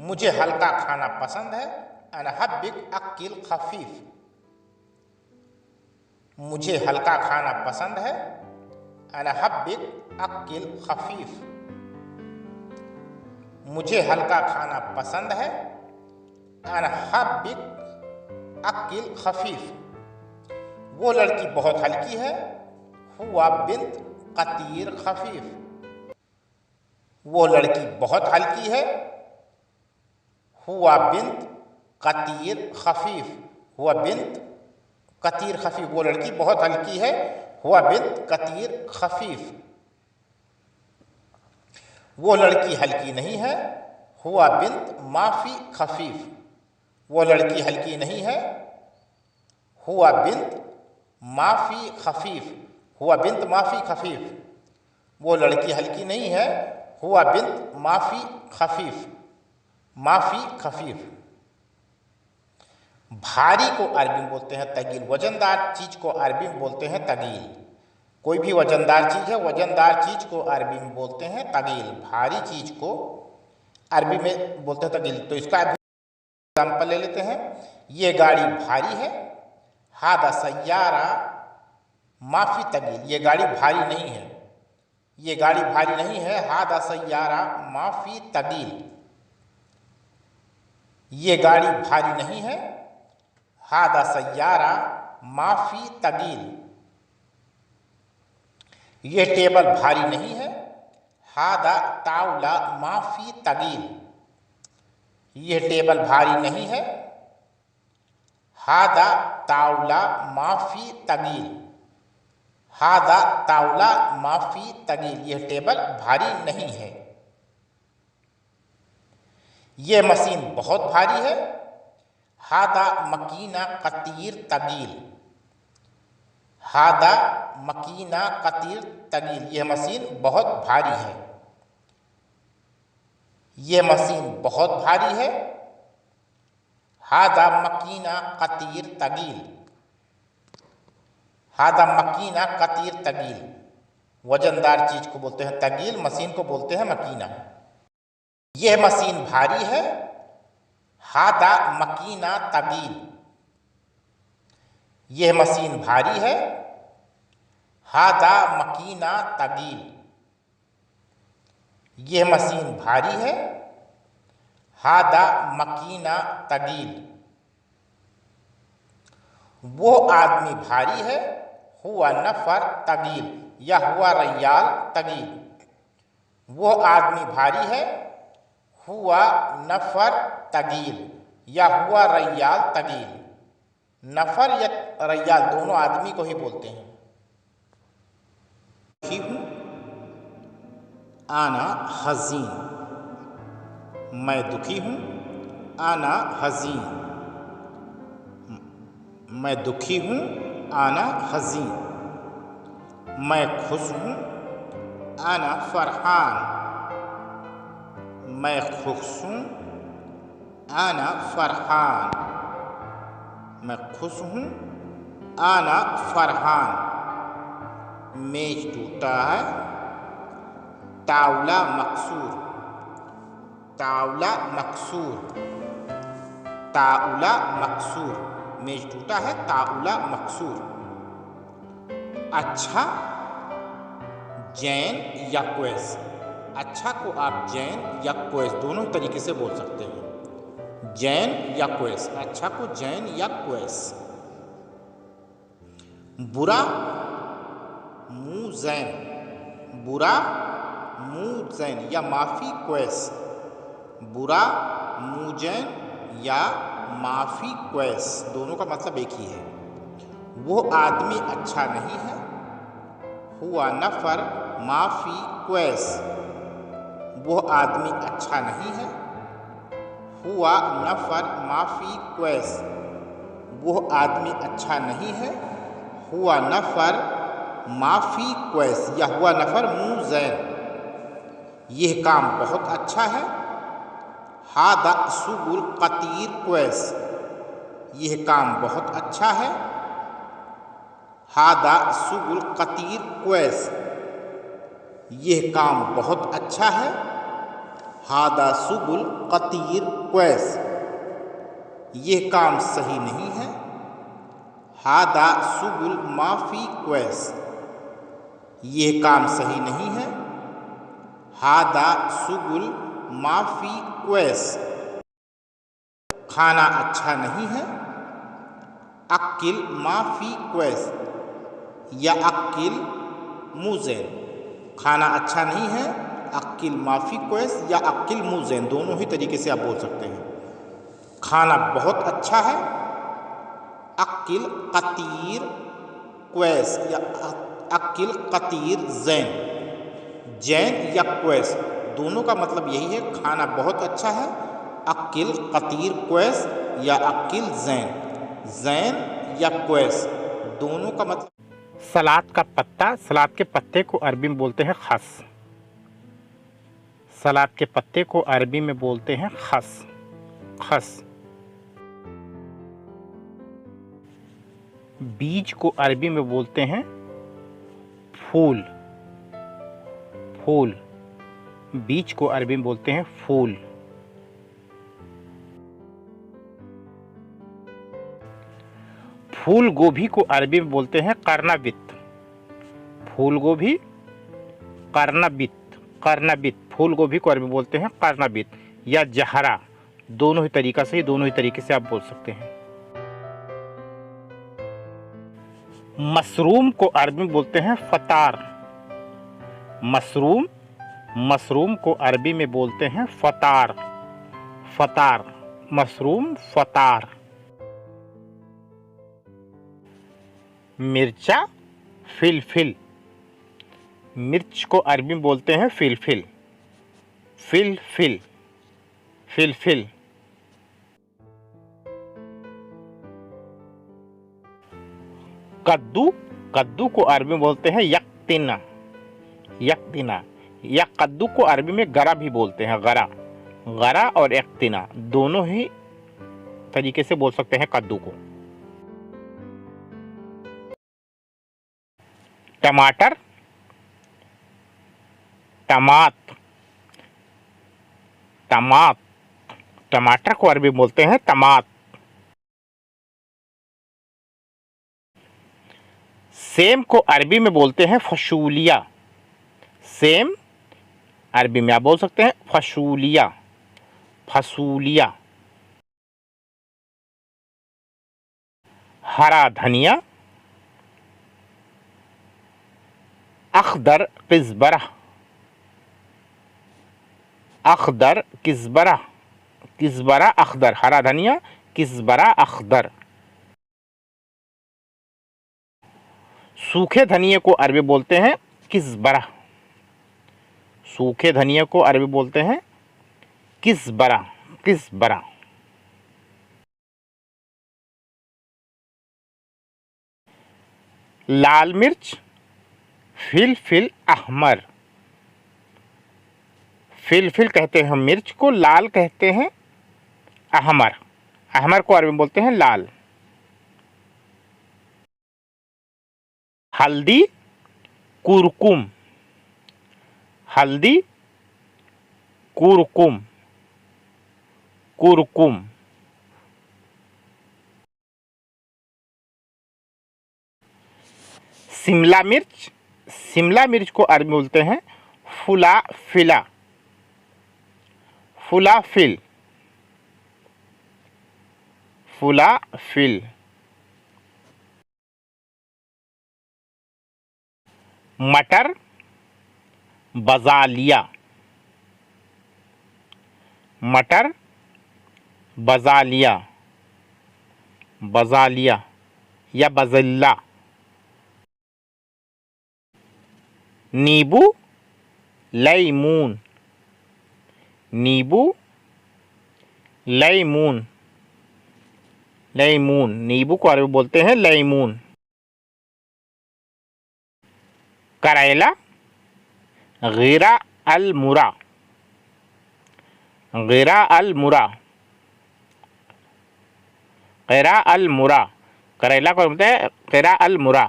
मुझे हल्का खाना पसंद है. अना हब्बिक अक्किल खफीफ. मुझे हल्का खाना पसंद है. अना हब्बिक अक्किल खफीफ. मुझे हल्का खाना पसंद है. अना हब्बिक अक्किल खफीफ. वो लड़की बहुत हल्की है. हुआ बिन्त कतीर खफीफ. वो लड़की बहुत हल्की है. हुआ बिन्त कतीर खफीफ. हुआ बिन्त कतीर खफीफ. वो लड़की बहुत हल्की है. हुआ बिन्त कतीर खफीफ. वो लड़की हल्की नहीं है. हुआ बिन्त माफी खफीफ. वो लड़की हल्की नहीं है. हुआ बिन्त माफी खफीफ. हुआ बिन्त माफी खफीफ. वो लड़की हल्की नहीं है. हुआ बिन्त माफी खफीफ. माफी खफीफ. भारी को अरबी में बोलते हैं तगील. वजनदार चीज को अरबी में बोलते हैं तगील. कोई भी वजनदार चीज है. वजनदार चीज को अरबी में बोलते हैं तगील. भारी चीज को अरबी में बोलते हैं तगील. तो इसका एग्जाम्पल ले लेते हैं. ये गाड़ी भारी है. हादा सय्यारा माफी तगील. ये गाड़ी भारी नहीं है. ये गाड़ी भारी नहीं है. हादा सय्यारा माफी तगील. ये गाड़ी भारी नहीं है. हादा सय्यारा माफी तगील. ये टेबल भारी नहीं है. हादा ताउला माफी तगील. ये टेबल भारी नहीं है. हादा ताउला माफी तगील. हादा ताउला माफी तगील. यह टेबल भारी नहीं है. ये मशीन बहुत भारी है. हादा मकीना कतीर तगील, हादा मकीना कतीर तगील, यह मशीन बहुत भारी है, यह मशीन बहुत भारी है। हादा मकीना कतीर तगील, हादा मकीना कतीर तगील, वजनदार चीज को बोलते हैं तगील, मशीन को बोलते हैं मकीना। यह मशीन भारी है। हादा मकीना तगील, यह मशीन भारी है। हादा मकीना तगील, यह मशीन भारी है। हादा मकीना तगील, वो आदमी भारी है। हुआ नफर तगील, या हुआ रयाल तगील, वो आदमी भारी है। हुआ नफर तगील, या हुआ रयाल तगील, नफर या रयाल दोनों आदमी को ही बोलते हैं। दुखी हूं, आना हजीन, मैं दुखी हूं। आना हजीन, मैं दुखी हूं। आना हजीन, मैं खुश हूं। आना फरहान, मैं खुश हूं। आना फरहान, मैं खुश हूं। आना फरहान, मेज टूटा है। तावला मकसूर, तावला मकसूर, ताउला मकसूर, मेज टूटा है। ताउला मकसूर। अच्छा जैन या क्वेस, अच्छा को आप जैन या क्वेस दोनों तरीके से बोल सकते हैं। जैन या क्वेस, अच्छा को जैन या क्वेस। बुरा मुजैन, बुरा मुजैन या माफी क्वेस, बुरा मुजैन या माफी क्वेस दोनों का मतलब एक ही है। वो आदमी अच्छा नहीं है। हुआ नफर माफी क्वेस, वो आदमी अच्छा नहीं है। हुआ नफर माफी क्वेस, वो आदमी अच्छा नहीं है। हुआ नफर माफी क्वेस या हुआ नफर मुजैन, यह काम बहुत अच्छा है। हादा सुगुल कतीर क्वेस, यह काम बहुत अच्छा है। हादा सुगुल कतीर क्वेस, यह काम बहुत अच्छा है। हादा सुगुल कतीर क्वेस, यह काम सही नहीं है। हादा सुगुल माफी क्वेस, यह काम सही नहीं है। हादा सुगुल माफी क्वेस, खाना अच्छा नहीं है। अक्किल माफी क्वेस या अक्किल मुजैन, खाना अच्छा नहीं है। अक्किल माफी क्वेस या अक्किल मुजैन दोनों ही तरीके से आप बोल सकते हैं। खाना बहुत अच्छा है। अक्किल कतीर क्वेस या अक्किल कतीर जैन, जैन या क्वेस दोनों का मतलब यही है, खाना बहुत अच्छा है। अक्किल कतीर क्वेस या अक्किल जैन, जैन या क्वेस दोनों का मतलब। सलाद का पत्ता, सलाद के पत्ते को अरबी में बोलते हैं खस। सलाद के पत्ते को अरबी में बोलते हैं खस, खस। बीज को अरबी में बोलते हैं फूल, फूल। बीज को अरबी में बोलते हैं फूल। फूल गोभी को अरबी में बोलते हैं कर्नाबित, फूल गोभी, कर्नाबित, कर्नाबित। फूल गोभी को अरबी में बोलते हैं कर्नाबित या जहरा, दोनों ही तरीका से, दोनों ही तरीके से आप बोल सकते हैं। मशरूम को अरबी में बोलते हैं फतार, मशरूम, मशरूम को अरबी में बोलते हैं फतार, फतार, मशरूम फतार। मिर्चा फिलफिल, मिर्च को अरबी में बोलते हैं फिलफिल, फिलफिल, फिलफिल। कद्दू, कद्दू को अरबी में बोलते हैं यक्तिना, यक्तिना। या कद्दू को अरबी में गरा भी बोलते हैं, गरा। गरा और यक्तिना दोनों ही तरीके से बोल सकते हैं कद्दू को। टमाटर, टमाट, टमाट। टमाटर को अरबी में बोलते हैं टमाट। सेम को अरबी में बोलते हैं फशूलिया। सेम अरबी में आप बोल सकते हैं फशूलिया, फसूलिया। हरा धनिया, अखदर किज़बरा, अखदर किज़बरा, किज़बरा अखदर। हरा धनिया, किज़बरा अखदर। सूखे धनिए को अरबी बोलते हैं किज़बरा, सूखे धनिए को अरबी बोलते हैं किज़बरा, किज़बरा। लाल मिर्च, फिलफिल अहमर। फिलफिल कहते हैं मिर्च को, लाल कहते हैं अहमर। अहमर को अरबी में बोलते हैं लाल। हल्दी, कुरकुम, हल्दी, कुरकुम, कुरकुम। शिमला मिर्च, शिमला मिर्च को अरबी में बोलते हैं फुलाफिला, फुलाफिल, फुलाफिल। मटर, बजालिया, मटर, बजालिया, बजालिया या बजल्ला। नींबू, लेमून, नींबू, लेमून, लेमून। नींबू को अरबी बोलते हैं लेमून। करेला, गिरा अल मुरा, गिरा अल मुरा, गिरा अल मुरा। करेला को बोलते हैं गिरा अल मुरा।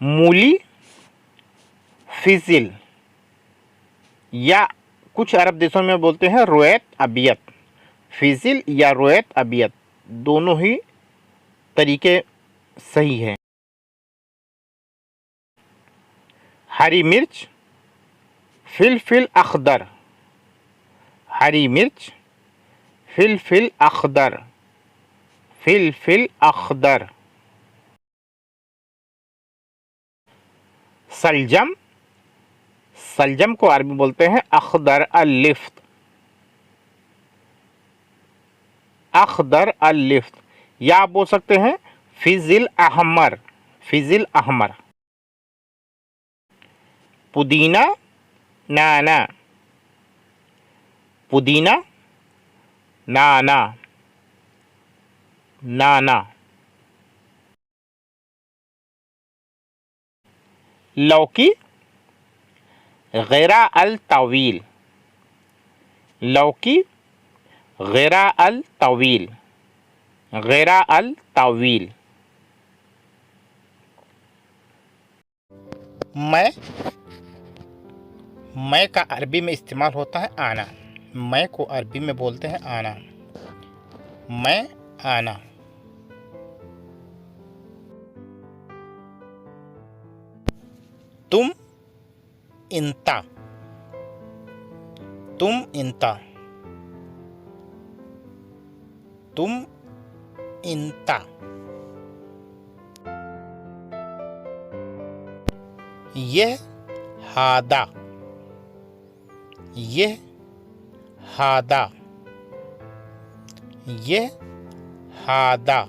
मूली, फिजिल या कुछ अरब देशों में बोलते हैं रोएत अबियत। फिजिल या रोएत अबियत दोनों ही तरीके सही है। हरी मिर्च, फिलफिल अखदर, हरी मिर्च, फिलफिल अखदर, फिलफिल अखदर। सलजम, सलजम को अरबी बोलते हैं अखदर अल-लिफ्त, अखदर अल-लिफ्त। या आप बोल सकते हैं फिजिल अहमर, फिजिल अहमर। पुदीना, नाना, पुदीना, नाना, नाना। लौकी, गैरा अल तवील, लौकी, गैरा अल तवील, गैरा अल तवील। मैं का अरबी में इस्तेमाल होता है आना। मैं को अरबी में बोलते हैं आना, मैं, आना। तुम, इंता, तुम इंता, तुम इंता। यह हादा, यह हादा, यह हादा।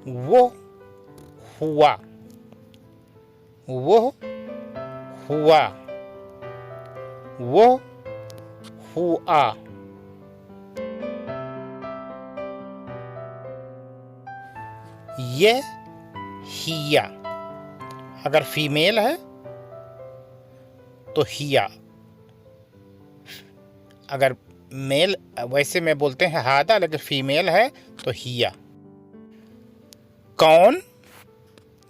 वो हुआ, वो हुआ, वो हुआ। ये हिया, अगर फीमेल है तो हिया, अगर मेल वैसे में बोलते हैं हादा, लेकिन फीमेल है तो हिया। कौन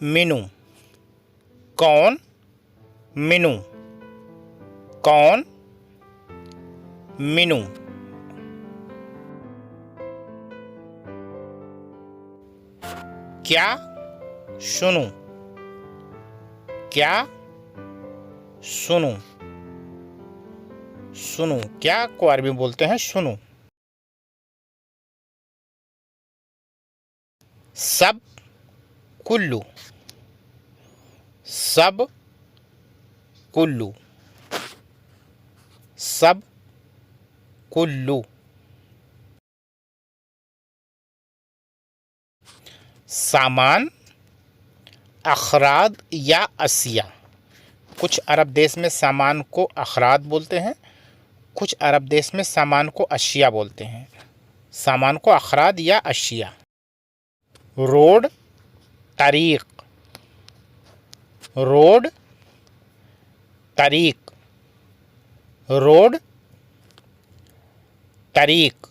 मिनू, कौन मिनू, कौन मिनू। क्या सुनूं, क्या सुनूं, सुनूं, क्या को अरबी में बोलते हैं सुनूं। सब कुल्लू, सब कुल्लू, सब कुल्लू। सामान, अखराद या असिया। कुछ अरब देश में सामान को अखराद बोलते हैं, कुछ अरब देश में सामान को अशिया बोलते हैं। सामान को अखराद या अशिया। रोड, तरीक, रोड, तरीक, रोड, तरीक।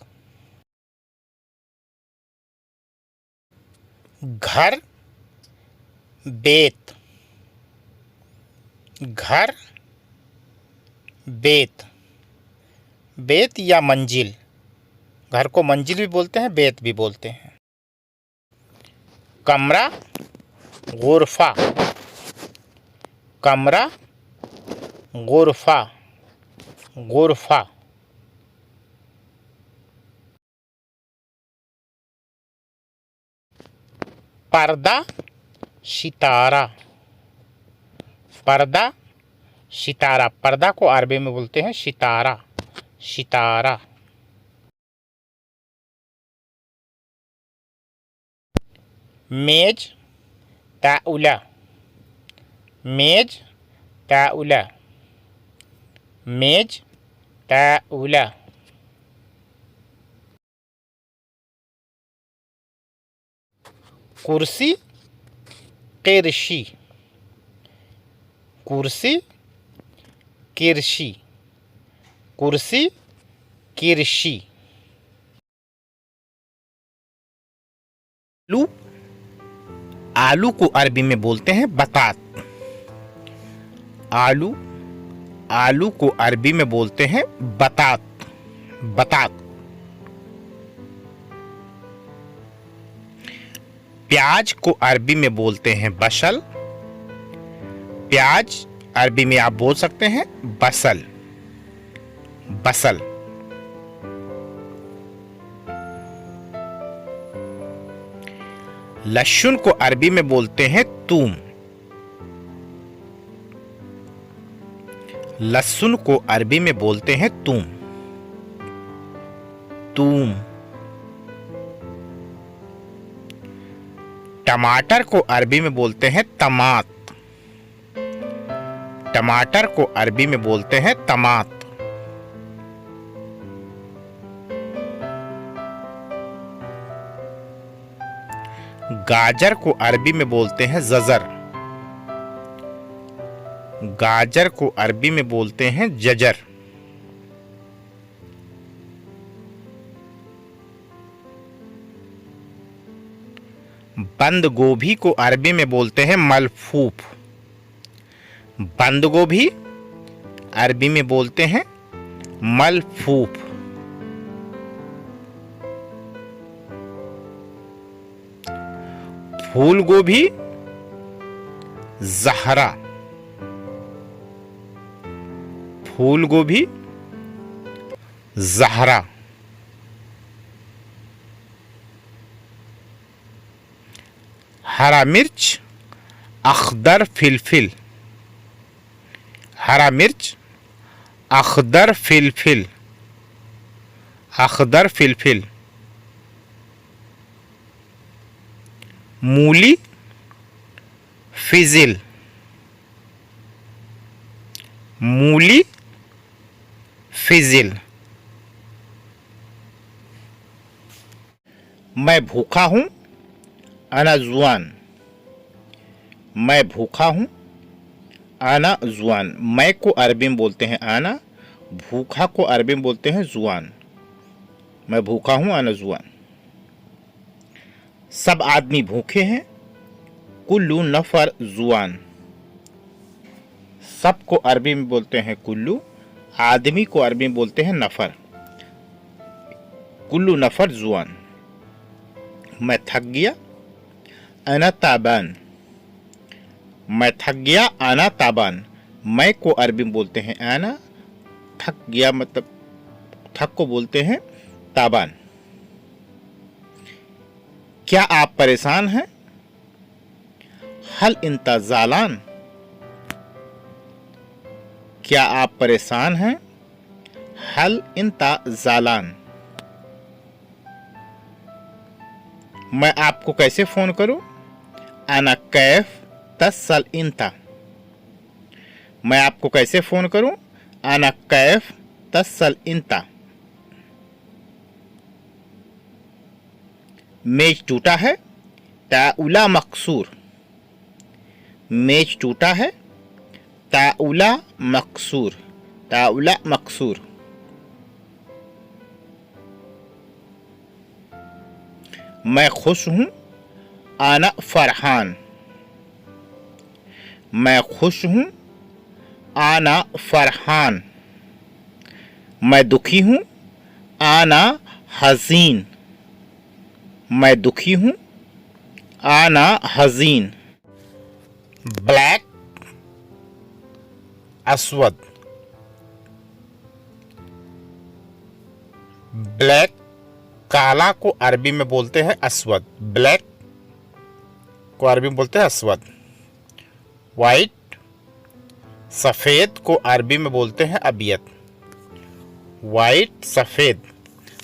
घर, बेत, घर, बेत, बेत या मंजिल। घर को मंजिल भी बोलते हैं, बेत भी बोलते हैं। कमरा, गुरफा, कमरा, गुरफा, गुरफा। पर्दा, सितारा, पर्दा, सितारा। पर्दा को अरबी में बोलते हैं सितारा, सितारा। मेज, ताउला, मेज, ताउला, मेज, ताउला। कुर्सी, किरशी, कुर्सी, किरशी, कुर्सी, किरशी। आलू, आलू को अरबी में बोलते हैं बतात। आलू, आलू को अरबी में बोलते हैं बतात, बतात। प्याज को अरबी में बोलते हैं बसल। प्याज अरबी में आप बोल सकते हैं बसल, बसल। लहसुन को अरबी में बोलते हैं तूम। लहसुन को अरबी में बोलते हैं तूम, तूम। टमाटर को अरबी में बोलते हैं तमात। टमाटर को अरबी में बोलते हैं तमात। गाजर को अरबी में बोलते हैं जजर। गाजर को अरबी में बोलते हैं जजर। बंद गोभी को अरबी में बोलते हैं मलफूफ। बंद गोभी अरबी में बोलते हैं मलफूफ। फूल गोभी, जहरा। फूल गोभी, जहरा। हरा मिर्च, अखदर फिलफिल। हरा मिर्च, अखदर फिलफिल, अखदर फिलफिल। मूली, फिजिल। मूली, फिजिल, मैं भूखा हूँ, अना जुआन। मैं भूखा हूँ, आना जुआन। मैं को अरबी में बोलते हैं आना, भूखा को अरबी में बोलते हैं जुआन। मैं भूखा हूँ, आना जुआन। सब आदमी भूखे हैं, कुल्लू नफर जुआन। सब को अरबी में बोलते हैं कुल्लू, आदमी को अरबी में बोलते हैं नफर। कुल्लू नफर जुआन। मैं थक गया, अना ताबान। मैं थक गया, आना ताबान। मैं को अरबी में बोलते हैं आना, थक गया मतलब थक को बोलते हैं ताबान। क्या आप परेशान हैं? हल इंता ज़ालान। क्या आप परेशान हैं? हल इंता ज़ालान। मैं आपको कैसे फोन करूं? अना कैफ तस्सल इंता। मैं आपको कैसे फोन करूं? अना कैफ तस्सल इंता। मेज टूटा है, ताउला मकसूर। मेज टूटा है, ताउला मकसूर। ताउला मकसूर। मैं खुश हूं, आना फरहान। मैं खुश हूं, आना फरहान। मैं दुखी हूं, आना हजीन। मैं दुखी हूं, आना हजीन। Black Aswad. ब्लैक काला को अरबी में बोलते हैं अस्वद। ब्लैक को अरबी में बोलते हैं अस्वद। वाइट सफ़ेद को अरबी में बोलते हैं अबियत। वाइट सफ़ेद,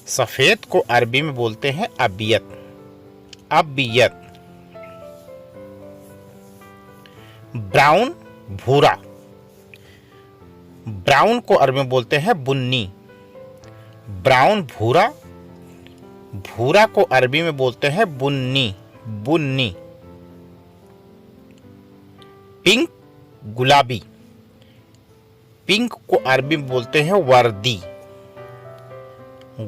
सफ़ेद को अरबी में बोलते हैं अबियत। अबियत। ब्राउन भूरा। ब्राउन को अरबी में बोलते हैं बुन्नी। ब्राउन भूरा, भूरा को अरबी में बोलते हैं बुन्नी। बुन्नी। पिंक गुलाबी। पिंक को अरबी में बोलते हैं वर्दी।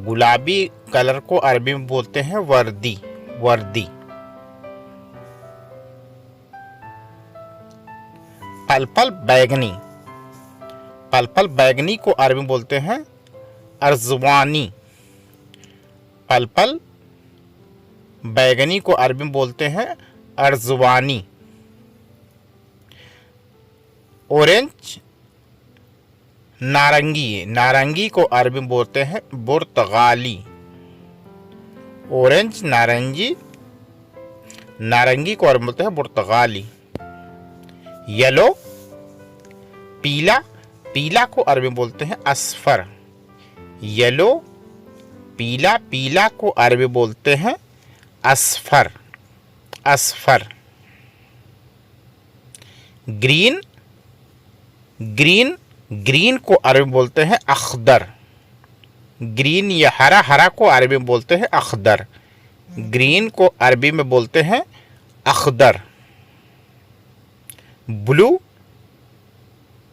गुलाबी कलर को अरबी में बोलते हैं वर्दी। वर्दी। पल बैगनी। पल बैगनी को अरबी में बोलते हैं अर्जवानी। पल बैगनी को अरबी में बोलते हैं अर्जवानी। ऑरेंज नारंगी। नारंगी को अरबी में बोलते हैं बुर्तगाली। ऑरेंज नारंगी, नारंगी को अरबी में बोलते हैं बुर्तगाली। येलो पीला, पीला को अरबी में बोलते हैं असफर। येलो पीला, पीला को अरबी बोलते हैं Asfar. Asfar. Green, green, green को अरबी बोलते हैं अखदर। ग्रीन या हरा, हरा को अरबी में बोलते हैं अखदर। ग्रीन को अरबी में बोलते हैं अखदर। ब्लू,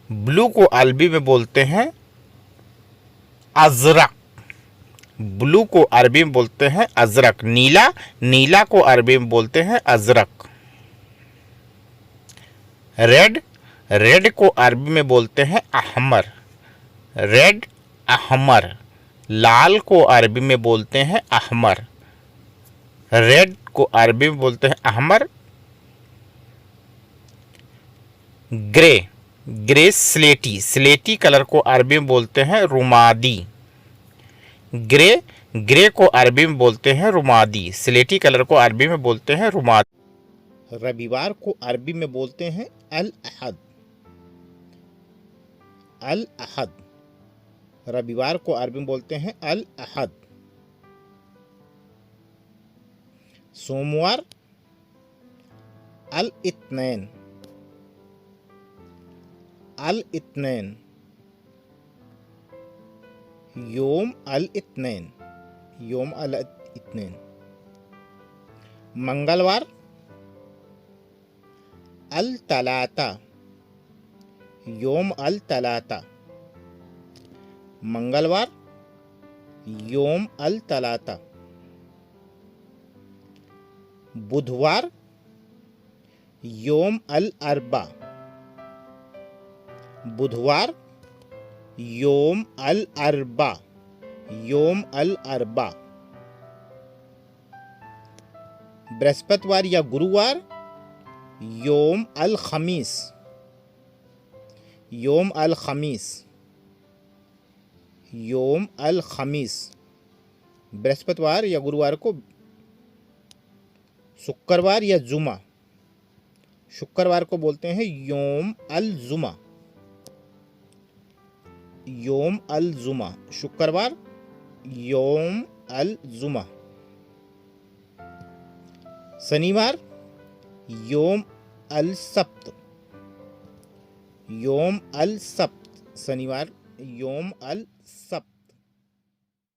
ब्लू को अरबी में बोलते हैं अजरक। ब्लू को अरबी में बोलते हैं अजरक। नीला, नीला को अरबी में बोलते हैं अजरक। रेड, रेड को अरबी में बोलते हैं अहमर। रेड अहमर। लाल को अरबी में बोलते हैं अहमर। रेड को अरबी में बोलते हैं अहमर। ग्रे, ग्रे स्लेटी, स्लेटी कलर को अरबी में बोलते हैं रुमादी। ग्रे, ग्रे को अरबी में बोलते हैं रुमादी। स्लेटी कलर को अरबी में बोलते हैं रुमादी। रविवार को अरबी में बोलते हैं अल अहद। अल अहद। रविवार को अरबी में बोलते हैं अल अहद। सोमवार अल इत्नैन। अल इत्नैन। योम अल इत्नैन। योम अल इत्नैन। मंगलवार, अल तलाता, योम अल तलाता, मंगलवार, योम अल तलाता। बुधवार, योम अल अरबा, बुधवार, योम अल अरबा, योम अल अरबा। बृहस्पतिवार या गुरुवार, योम अल खमीस, योम अल खमीस, योम अल खमीस। बृहस्पतिवार या गुरुवार को। शुक्रवार या जुमा, शुक्रवार को बोलते हैं योम अल जुमा, योम अल जुमा, शुक्रवार, योम अल जुमा। शनिवार, योम अल सब्त, योम अल सब्त, शनिवार, योम अल सब्त।